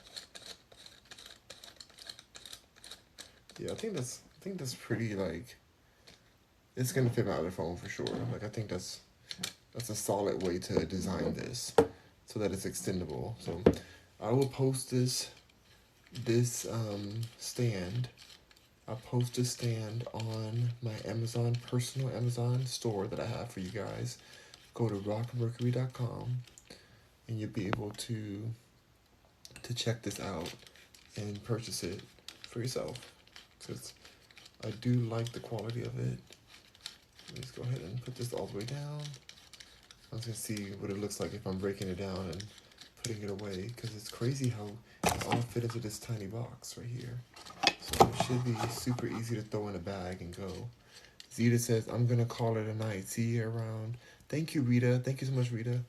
Yeah, I think that's pretty like. It's gonna fit my other phone for sure. Like I think that's a solid way to design this, so that it's extendable. So I will post this stand. I'll post this stand on my personal Amazon store that I have for you guys. Go to rockmercury.com and you'll be able to check this out and purchase it for yourself. Because I do like the quality of it. Let's go ahead and put this all the way down. I'm just gonna see what it looks like if I'm breaking it down and putting it away, because it's crazy how it's all fit into this tiny box right here. So it should be super easy to throw in a bag and go. Zeta says, I'm gonna call it a night. See you around. Thank you, Rita. Thank you so much, Rita.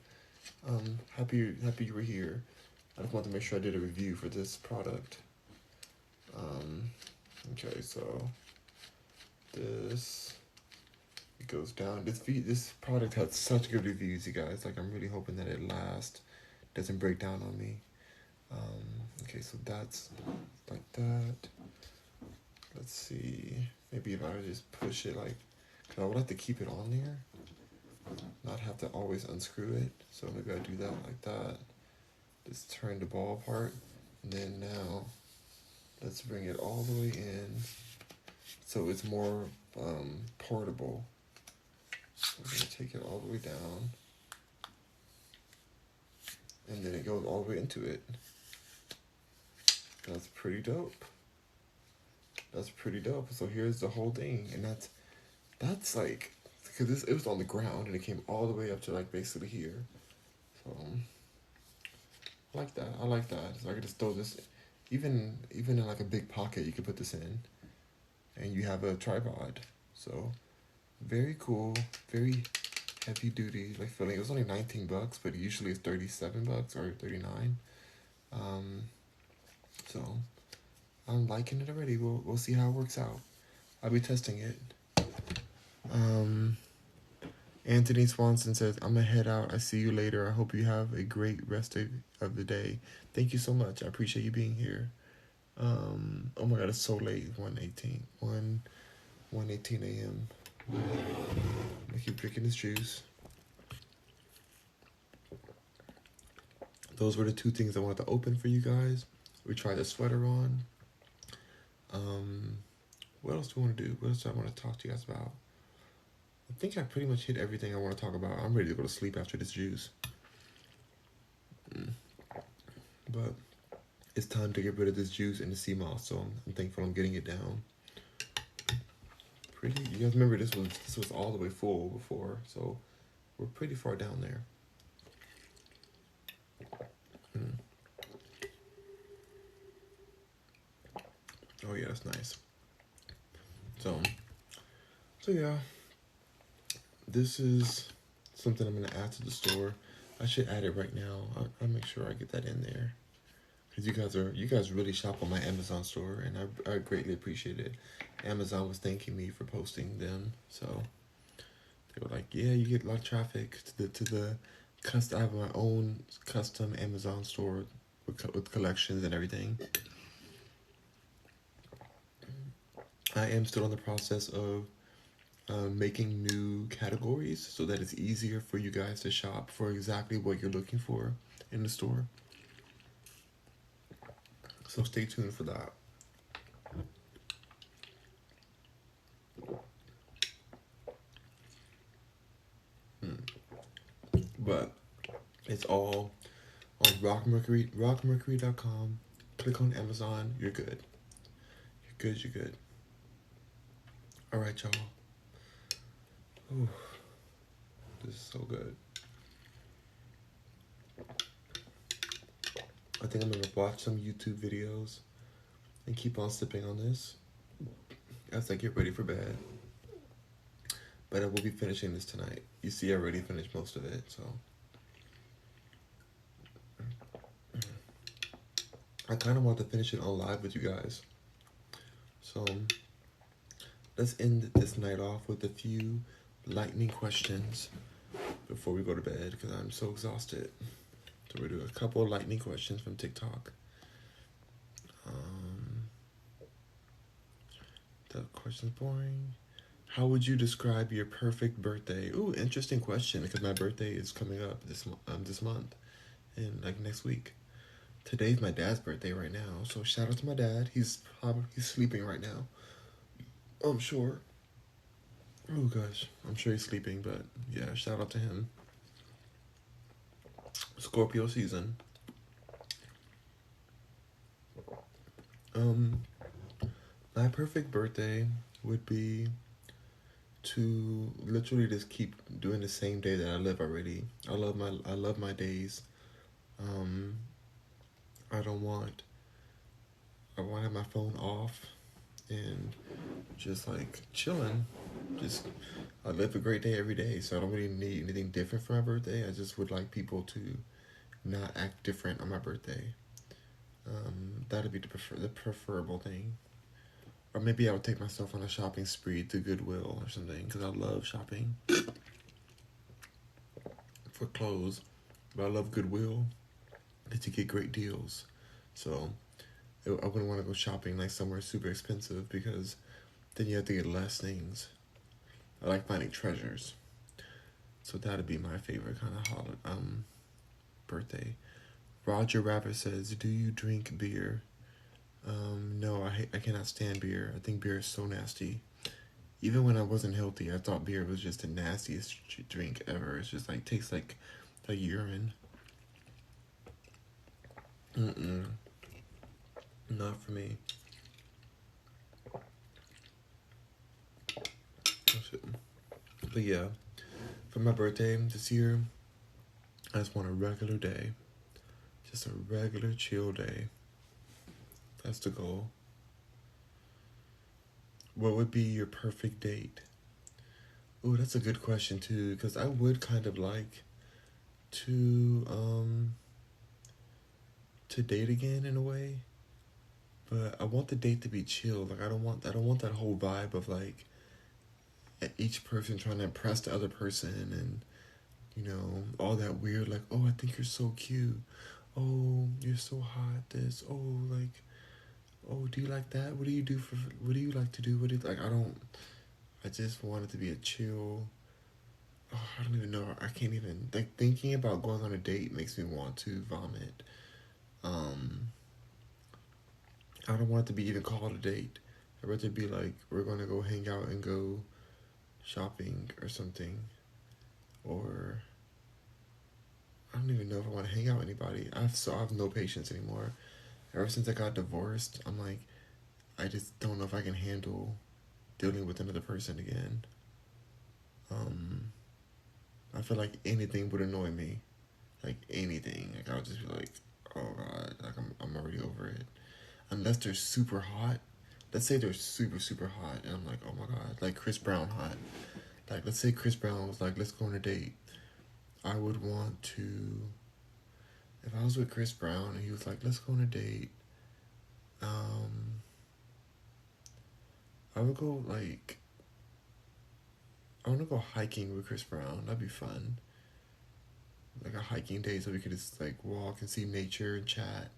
Happy you were here. I just want to make sure I did a review for this product. Okay, so this it goes down. This product had such good reviews, you guys. Like I'm really hoping that it lasts, doesn't break down on me. Okay, so that's like that. Let's see. Maybe if I just push it like, cause I would like to keep it on there, not have to always unscrew it. So maybe I do that like that. Just turn the ball apart, and then now let's bring it all the way in so it's more portable. So I'm gonna take it all the way down, and then it goes all the way into it. That's pretty dope. That's pretty dope. So here's the whole thing, and that's like, because it was on the ground and it came all the way up to like basically here. So I like that. I like that. So I could just throw this, even in like a big pocket, you could put this in, and you have a tripod. So very cool, very heavy duty. Like feeling it was only 19 bucks, but usually it's 37 bucks or 39. Um, so I'm liking it already. We'll see how it works out. I'll be testing it. Um, Anthony Swanson says, I'm gonna head out. I see you later. I hope you have a great rest of the day. Thank you so much. I appreciate you being here. Oh my god, it's so late. 1:18 a.m. I keep drinking this juice. Those were the two things I wanted to open for you guys. We tried the sweater on. What else do we want to do? What else do I want to talk to you guys about? I think I pretty much hit everything I want to talk about. I'm ready to go to sleep after this juice. But it's time to get rid of this juice and the Seamoss, so I'm thankful I'm getting it down. Pretty. You guys remember this was all the way full before, so we're pretty far down there. Oh yeah, that's nice. So yeah, this is something I'm gonna add to the store. I should add it right now. I'll make sure I get that in there. Because you guys really shop on my Amazon store, and I greatly appreciate it. Amazon was thanking me for posting them, so they were like, "Yeah, you get a lot of traffic to the I have my own custom Amazon store with collections and everything." I am still in the process of making new categories so that it's easier for you guys to shop for exactly what you're looking for in the store. So stay tuned for that. But it's all on rockmercury.com. Click on Amazon. You're good. You're good. All right, y'all. Ooh, this is so good. I think I'm gonna watch some YouTube videos and keep on sipping on this as I get ready for bed. But I will be finishing this tonight. You see, I already finished most of it, so. I kind of want to finish it on live with you guys. So, let's end this night off with a few lightning questions before we go to bed, because I'm so exhausted. So we'll do a couple of lightning questions from TikTok. The question's boring. How would you describe your perfect birthday? Ooh, interesting question, because my birthday is coming up this month, and like next week. Today's my dad's birthday right now, so shout out to my dad. He's sleeping right now. I'm sure. Oh gosh, I'm sure he's sleeping, but yeah, shout out to him. Scorpio season. My perfect birthday would be to literally just keep doing the same day that I live already. I love my days. I want to have my phone off and just like chilling. I live a great day every day, so I don't really need anything different for my birthday. I just would like people to not act different on my birthday. That'd be the preferable thing. Or maybe I would take myself on a shopping spree to Goodwill or something, because I love shopping for clothes. But I love Goodwill to get great deals. So I wouldn't want to go shopping like somewhere super expensive, because then you have to get less things. I like finding treasures. So that'd be my favorite kind of birthday. Roger Rabbit says, "Do you drink beer?" No, I cannot stand beer. I think beer is so nasty. Even when I wasn't healthy, I thought beer was just the nastiest drink ever. It's just like tastes like urine. Not for me. But yeah, for my birthday this year, I just want a regular day. Just a regular chill day. That's the goal. What would be your perfect date? Oh, that's a good question too, because I would kind of like to to date again in a way, but I want the date to be chill. Like I don't want that whole vibe of like each person trying to impress the other person and all that weird like, oh, I think you're so cute. Oh, you're so hot. This. Oh, like, oh, do you like that? What do you do for? What do you like to do? What do you like? I don't. I just want it to be a chill. Oh, I don't even know. I can't even like thinking about going on a date makes me want to vomit. Um, I don't want it to be even called a date. I'd rather be like we're gonna go hang out and go shopping or something, or I don't even know if I want to hang out with anybody. I have no patience anymore. Ever since I got divorced, I'm like I just don't know if I can handle dealing with another person again. Um, I feel like anything would annoy me, like anything. Like I'll just be like, oh god, like I'm already over it. Unless they're super hot. Let's say they're super hot, and I'm like, oh my god, like Chris Brown hot. Like let's say Chris Brown was like, let's go on a date. I would want to. If I was with Chris Brown and he was like, let's go on a date. Um, I would go like I want to go hiking with Chris Brown. That'd be fun. Like a hiking day, so we could just like walk and see nature and chat.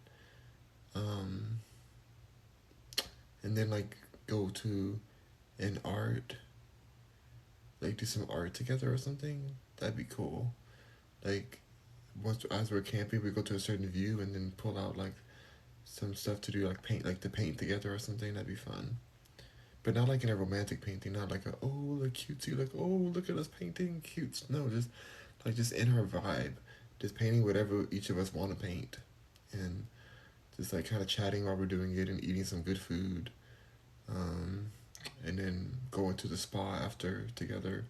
Um, and then like go to an art, like do some art together or something. That'd be cool. Like once as we're camping, we go to a certain view and then pull out like some stuff to do, like paint, like to paint together or something. That'd be fun. But not like in a romantic painting, not like a oh look cutesy, like oh look at us painting cutes. No, just in our vibe, just painting whatever each of us want to paint, and just like kind of chatting while we're doing it and eating some good food, um, and then going to the spa after together,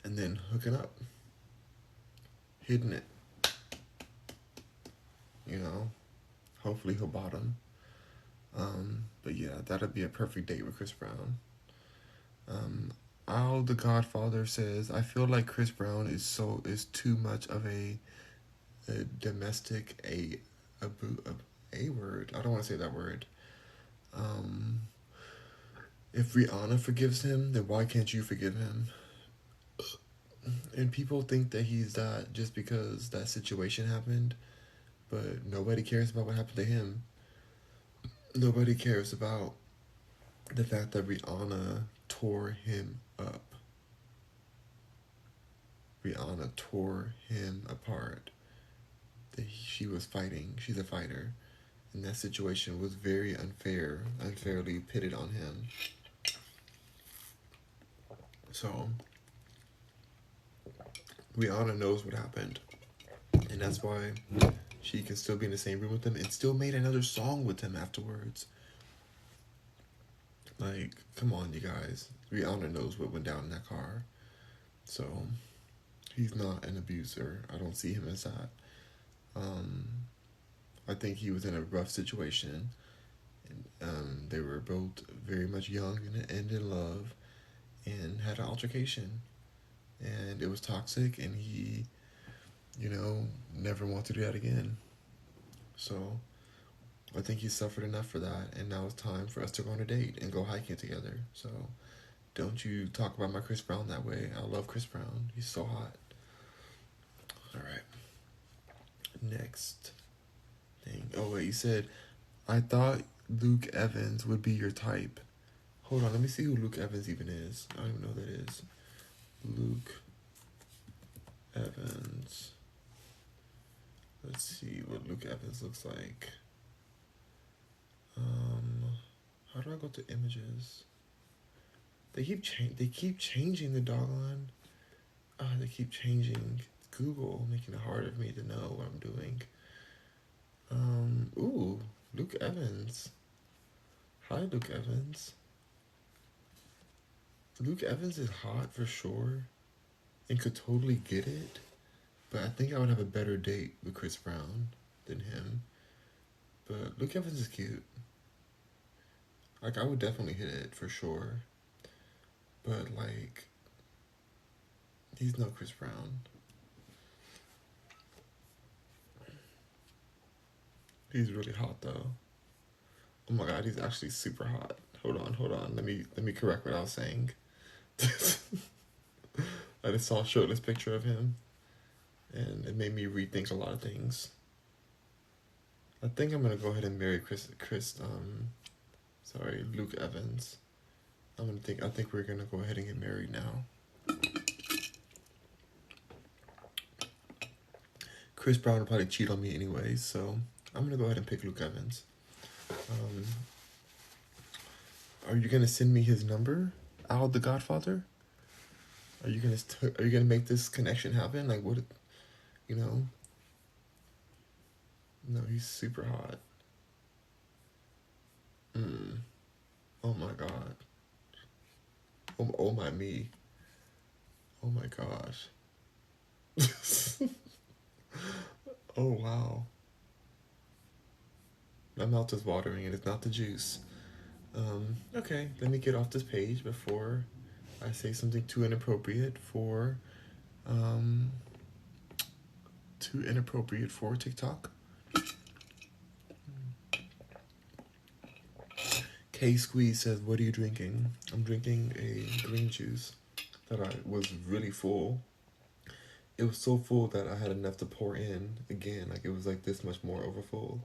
and then hooking up, hitting it, you know. Hopefully he'll bottom. But yeah, that'd be a perfect date with Chris Brown. Um, Al the Godfather says, I feel like Chris Brown is too much of a domestic a word. I don't want to say that word. Um, if Rihanna forgives him, then why can't you forgive him? And people think that he's that just because that situation happened, but nobody cares about what happened to him. Nobody cares about the fact that Rihanna tore him up. Rihanna tore him apart. That she was fighting. She's a fighter. And that situation was very unfairly pitted on him. So, Rihanna knows what happened. And that's why she can still be in the same room with him and still made another song with him afterwards. Like, come on, you guys. Rihanna knows what went down in that car. So, he's not an abuser. I don't see him as that. Um, I think he was in a rough situation. And, they were both very much young and in love and had an altercation. And it was toxic, and he, never wants to do that again. So, I think he suffered enough for that, and now it's time for us to go on a date and go hiking together. So, don't you talk about my Chris Brown that way. I love Chris Brown. He's so hot. All right. Next thing. Oh, wait, you said, I thought Luke Evans would be your type. Hold on, let me see who Luke Evans even is. I don't even know who that is. Luke Evans. Let's see what Luke Evans looks like. How do I go to images? They keep changing the doggone. They keep changing Google, making it harder for me to know what I'm doing. Ooh, Luke Luke Evans. Hi, Luke Evans. Luke Evans is hot for sure and could totally get it, but I think I would have a better date with Chris Brown than him. But Luke Evans is cute. Like, I would definitely hit it for sure. But, like, he's no Chris Brown. He's really hot, though. Oh my god, he's actually super hot. Hold on. Let me correct what I was saying. I just saw a shirtless picture of him, and it made me rethink a lot of things. I think I'm gonna go ahead and marry Luke Evans. I think we're gonna go ahead and get married now. Chris Brown will probably cheat on me anyways, so I'm gonna go ahead and pick Luke Evans. Are you gonna send me his number, Al the Godfather? Are you gonna make this connection happen? Like, what, you know? No, he's super hot. Oh my god. Oh my me. Oh my gosh. Oh wow. My mouth is watering and it's not the juice. Okay, let me get off this page before I say something too inappropriate for TikTok. K Squeeze says, "What are you drinking?" I'm drinking a green juice that I was really full. It was so full that I had enough to pour in again. Like, it was like this much more overfull.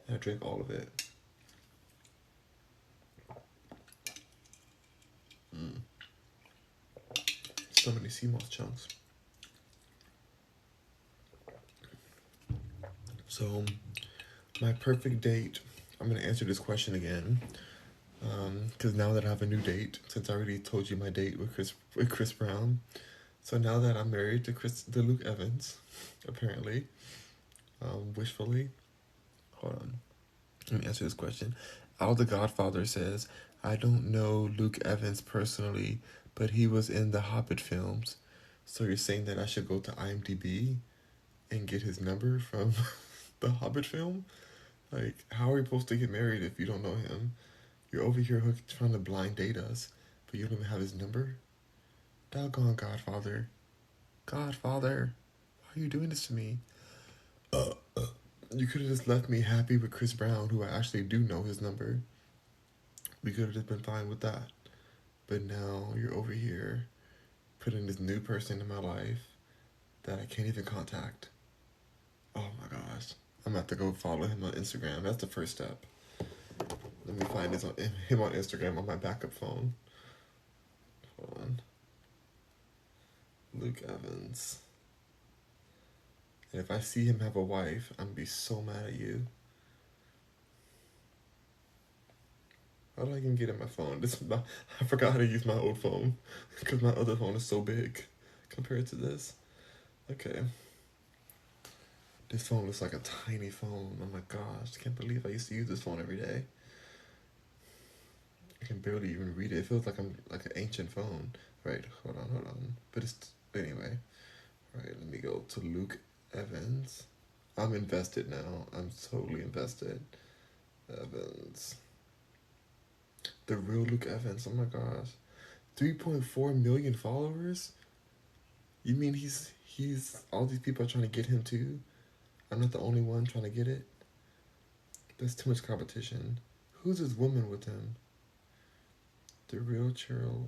And I drank all of it. So many Seamoss chunks. So, my perfect date. I'm gonna answer this question again, because now that I have a new date, since I already told you my date with Chris Brown, so now that I'm married to Luke Evans, apparently, wishfully. Hold on, let me answer this question. Al the Godfather says, "I don't know Luke Evans personally, but he was in the Hobbit films. So you're saying that I should go to IMDb and get his number from the Hobbit film? Like, how are we supposed to get married if you don't know him? You're over here trying to blind date us, but you don't even have his number? Doggone Godfather. Godfather, why are you doing this to me? You could have just left me happy with Chris Brown, who I actually do know his number. We could have just been fine with that. But now you're over here putting this new person in my life that I can't even contact. Oh my gosh. I'm gonna have to go follow him on Instagram. That's the first step. Let me find him on Instagram on my backup phone. Hold on. Luke Evans. And if I see him have a wife, I'm gonna be so mad at you. How do I even get in my phone? I forgot how to use my old phone because my other phone is so big compared to this. Okay. This phone looks like a tiny phone. Oh my gosh, I can't believe I used to use this phone every day. I can barely even read it. It feels like I'm like an ancient phone. Right, hold on. But anyway. Alright, let me go to Luke Evans. I'm invested now. I'm totally invested. Evans. The real Luke Evans. Oh my gosh. 3.4 million followers? You mean he's all these people are trying to get him too? I'm not the only one trying to get it? There's too much competition. Who's this woman with him? The real Cheryl.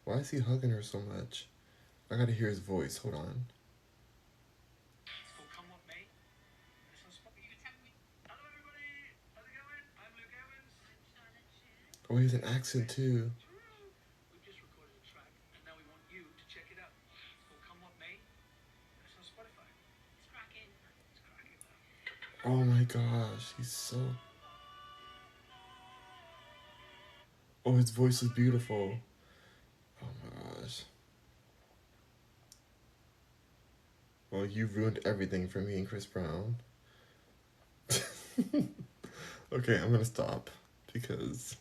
Why is he hugging her so much? I gotta hear his voice. Hold on. Oh, he has an accent too. Oh my gosh, he's so... Oh, his voice is beautiful. Oh my gosh. Well, you ruined everything for me and Chris Brown. Okay, I'm gonna stop because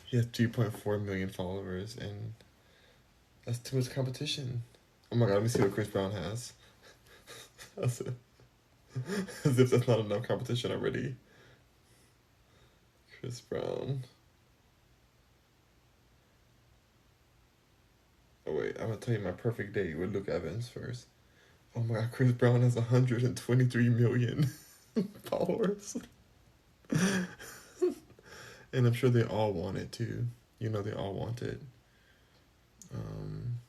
he has 2.4 million followers, and that's too much competition. Oh my god, let me see what Chris Brown has. As if, as if that's not enough competition already. Chris Brown. Oh wait, I'm gonna tell you my perfect date with Luke Evans first. Oh my god, Chris Brown has 123 million followers. And I'm sure they all want it too. You know, they all want it. Um,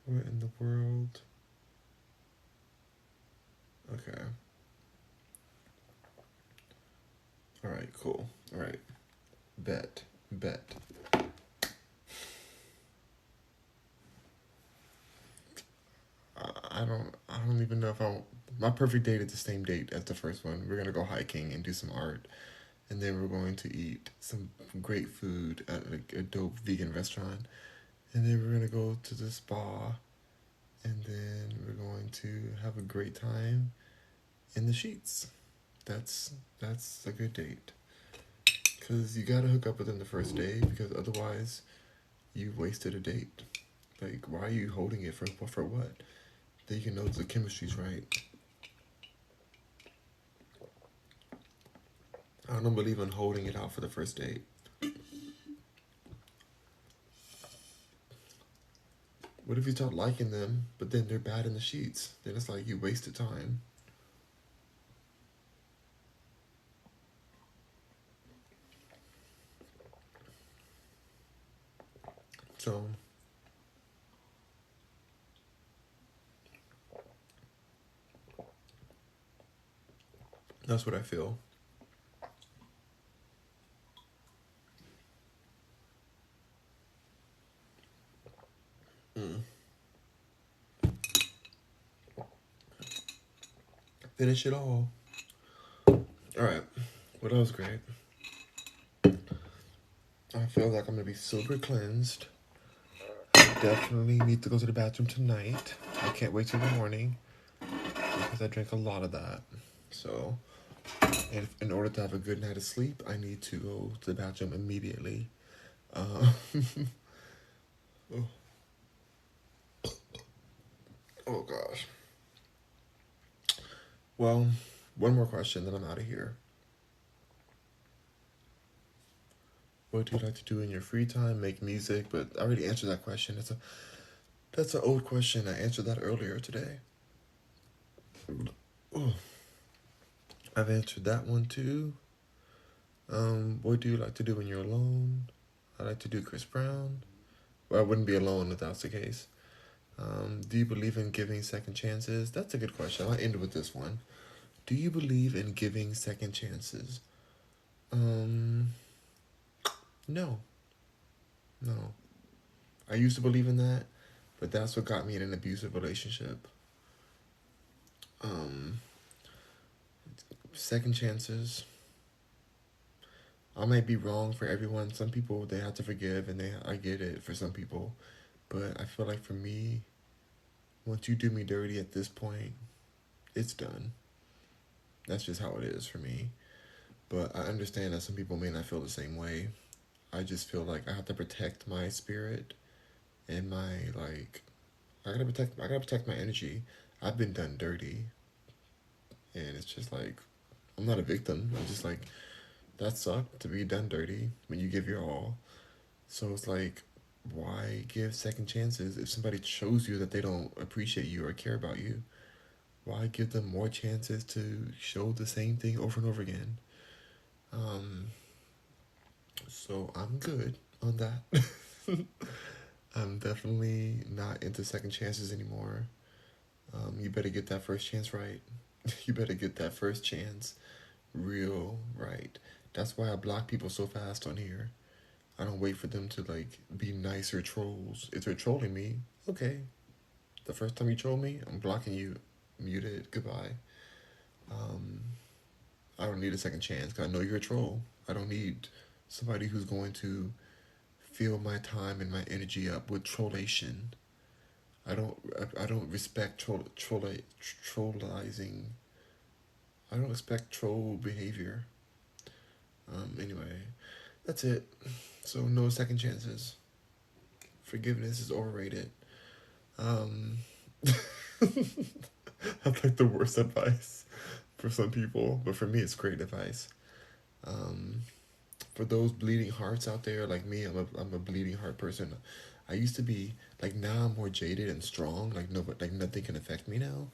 what in the world? Okay. Alright, cool. Alright. Bet. Bet. I don't even know if I. My perfect date is the same date as the first one. We're gonna go hiking and do some art, and then we're going to eat some great food at a dope vegan restaurant, and then we're gonna go to the spa, and then we're going to have a great time in the sheets. That's that's a good date. Cause you gotta hook up with them the first day, because otherwise you wasted a date. Like, why are you holding it for what? Then you can know the chemistry's right. I don't believe in holding it out for the first date. What if you start liking them, but then they're bad in the sheets? Then it's like you wasted time. So that's what I feel. Mm. Finish it all. All right. Well, that was great. I feel like I'm gonna be super cleansed. I definitely need to go to the bathroom tonight. I can't wait till the morning because I drank a lot of that. So, in order to have a good night of sleep, I need to go to the bathroom immediately. Uh, oh, oh gosh. Well, one more question, then I'm out of here. What do you like to do in your free time? Make music, but I already answered that question. That's an old question. I answered that earlier today. Oh, I've answered that one too. What do you like to do when you're alone? I like to do Chris Brown. Well, I wouldn't be alone if that's the case. Do you believe in giving second chances? That's a good question. I'll end with this one. Do you believe in giving second chances? Um, no, no. I used to believe in that, but that's what got me in an abusive relationship. Um, Second chances. I might be wrong for everyone. Some people they have to forgive, and I get it for some people, but I feel like for me, once you do me dirty at this point, it's done. That's just how it is for me. But I understand that some people may not feel the same way. I just feel like I have to protect my spirit and my like. I gotta protect my energy. I've been done dirty, and it's just like I'm not a victim. I'm just like that sucked to be done dirty when you give your all. So it's like, why give second chances if somebody shows you that they don't appreciate you or care about you? Why give them more chances to show the same thing over and over again? Um, so I'm good on that. I'm definitely not into second chances anymore. You better get that first chance right. You better get that first chance real right. That's why I block people so fast on here. I don't wait for them to like be nicer trolls. If they're trolling me, okay. The first time you troll me, I'm blocking you. Muted. Goodbye. Um, I don't need a second chance because I know you're a troll. I don't need somebody who's going to fill my time and my energy up with trollation. I don't respect trollizing. I don't expect troll behavior. Anyway, that's it. So no second chances. Forgiveness is overrated. Um, that's like the worst advice for some people, but for me, it's great advice. Um, for those bleeding hearts out there, like me, I'm a bleeding heart person. I used to be like now I'm more jaded and strong. Like no, like nothing can affect me now.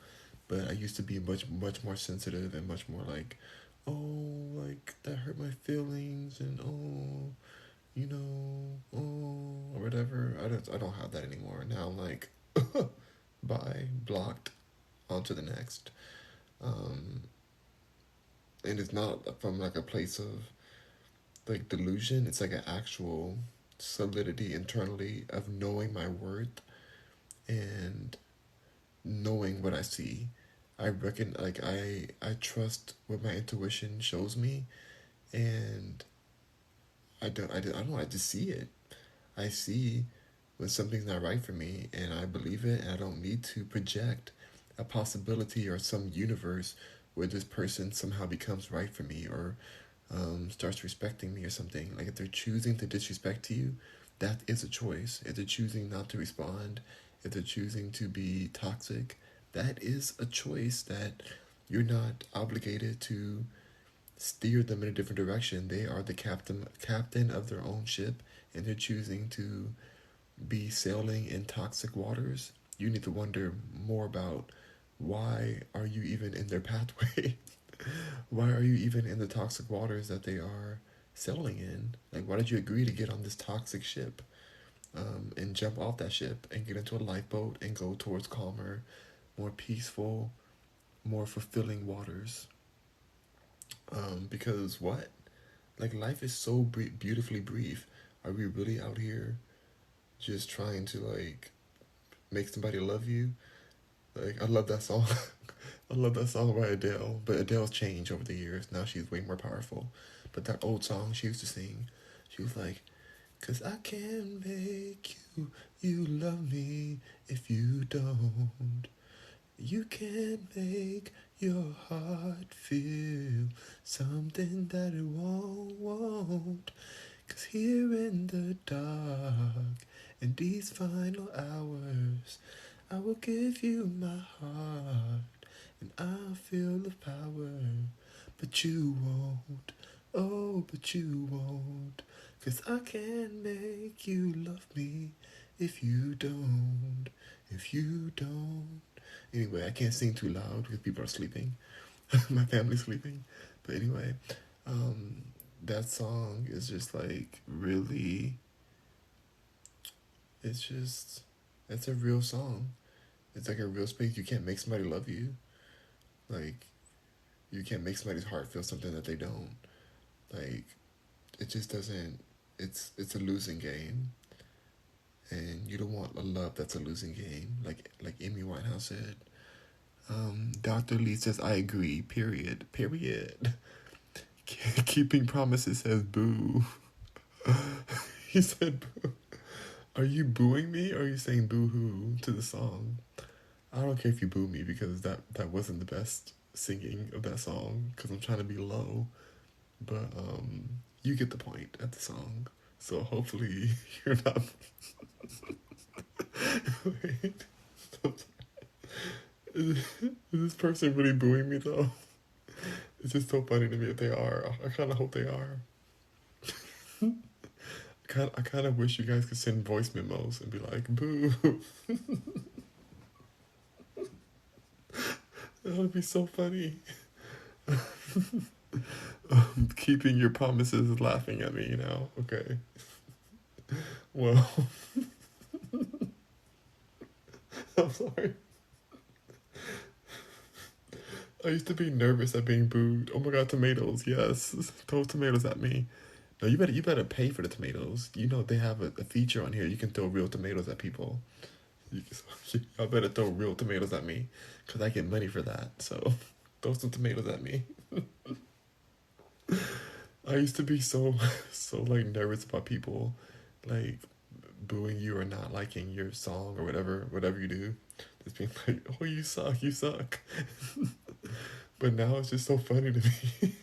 But I used to be much more sensitive and much more like, oh, like that hurt my feelings and oh, oh, or whatever. I don't have that anymore. Now I'm like, bye, blocked, on to the next. Um, and it's not from like a place of like delusion. It's like an actual solidity internally of knowing my worth and knowing what I see. I reckon like I trust what my intuition shows me, and I don't know, I just see it. I see when something's not right for me and I believe it, and I don't need to project a possibility or some universe where this person somehow becomes right for me or starts respecting me or something. Like if they're choosing to disrespect you, that is a choice. If they're choosing not to respond, if they're choosing to be toxic, that is a choice that you're not obligated to steer them in a different direction. They are the captain of their own ship, and they're choosing to be sailing in toxic waters. You need to wonder more about why are you even in their pathway? Why are you even in the toxic waters that they are sailing in? Like, why did you agree to get on this toxic ship and jump off that ship and get into a lifeboat and go towards calmer, more peaceful, more fulfilling waters? Because what? Like, life is so beautifully brief. Are we really out here just trying to, like, make somebody love you? Like, I love that song. I love that song by Adele, but Adele's changed over the years. Now she's way more powerful. But that old song she used to sing, she was like, "'Cause I can't make you love me if you don't. You can't make your heart feel something that it won't. 'Cause here in the dark, in these final hours, I will give you my heart, and I'll feel the power. But you won't, oh, but you won't. 'Cause I can't make you love me if you don't, if you don't." Anyway, I can't sing too loud because people are sleeping. My family's sleeping. But anyway, um, that song is just like really, it's just, it's a real song. It's like a real space. You can't make somebody love you. Like, you can't make somebody's heart feel something that they don't. Like, it just doesn't, it's a losing game. And you don't want a love that's a losing game. Like Amy Winehouse said. Dr. Lee says, I agree, period. Period. Keeping promises says boo. He said boo. Are you booing me or are you saying boo hoo to the song? I don't care if you boo me because that wasn't the best singing of that song because I'm trying to be low. But you get the point at the song. So hopefully you're not. Wait. Is this person really booing me though? It's just so funny to me if they are. I kind of hope they are. I kind of wish you guys could send voice memos and be like, boo. That would be so funny. Keeping your promises is laughing at me now. Okay. Well, I'm sorry. I used to be nervous at being booed. Oh my god, tomatoes, yes. Throw tomatoes at me. No, you better pay for the tomatoes. You know they have a feature on here. You can throw real tomatoes at people. You, y'all better throw real tomatoes at me, cause I get money for that. So, throw some tomatoes at me. I used to be so so like nervous about people, like booing you or not liking your song or whatever you do. Just being like, oh, you suck, you suck. But now it's just so funny to me.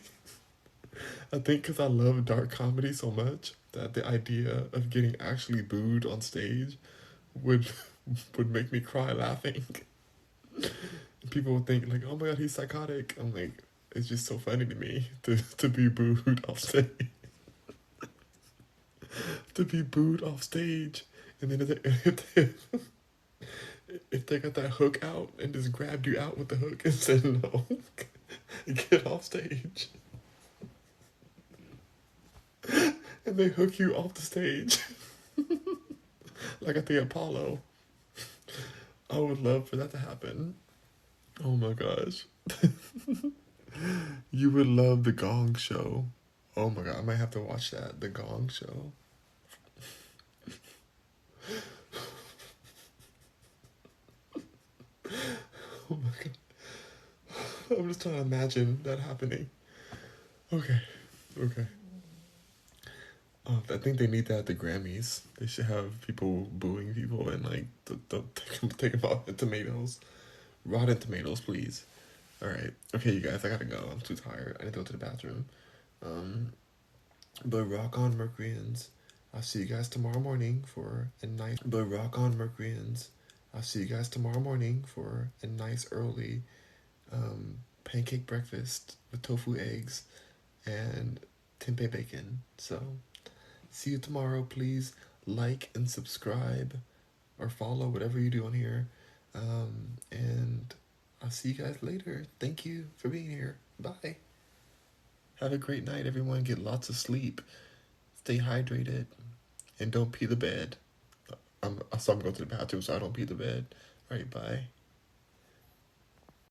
I think because I love dark comedy so much that the idea of getting actually booed on stage would would make me cry laughing. People would think like, "Oh my god, he's psychotic." I'm like, it's just so funny to me to be booed off stage, to be booed off stage, and then if they got that hook out and just grabbed you out with the hook and said no, get off stage, and they hook you off the stage, like at the Apollo. I would love for that to happen. Oh my gosh. You would love the Gong Show. Oh my god, I might have to watch that. The Gong Show. Oh my god. I'm just trying to imagine that happening. Okay. Okay. I think they need that at the Grammys. They should have people booing people and like take them off the tomatoes. Rotten tomatoes, please. Alright. Okay, you guys, I gotta go. I'm too tired. I need to go to the bathroom. Um, but rock on, Mercuryans. I'll see you guys tomorrow morning for a nice. But rock on, Mercuryans. I'll see you guys tomorrow morning for a nice early pancake breakfast with tofu eggs and tempeh bacon. So, see you tomorrow. Please like and subscribe or follow, whatever you do on here. And I'll see you guys later. Thank you for being here. Bye. Have a great night, everyone. Get lots of sleep. Stay hydrated. And don't pee the bed. I'm going to the bathroom, so I don't pee the bed. All right, bye.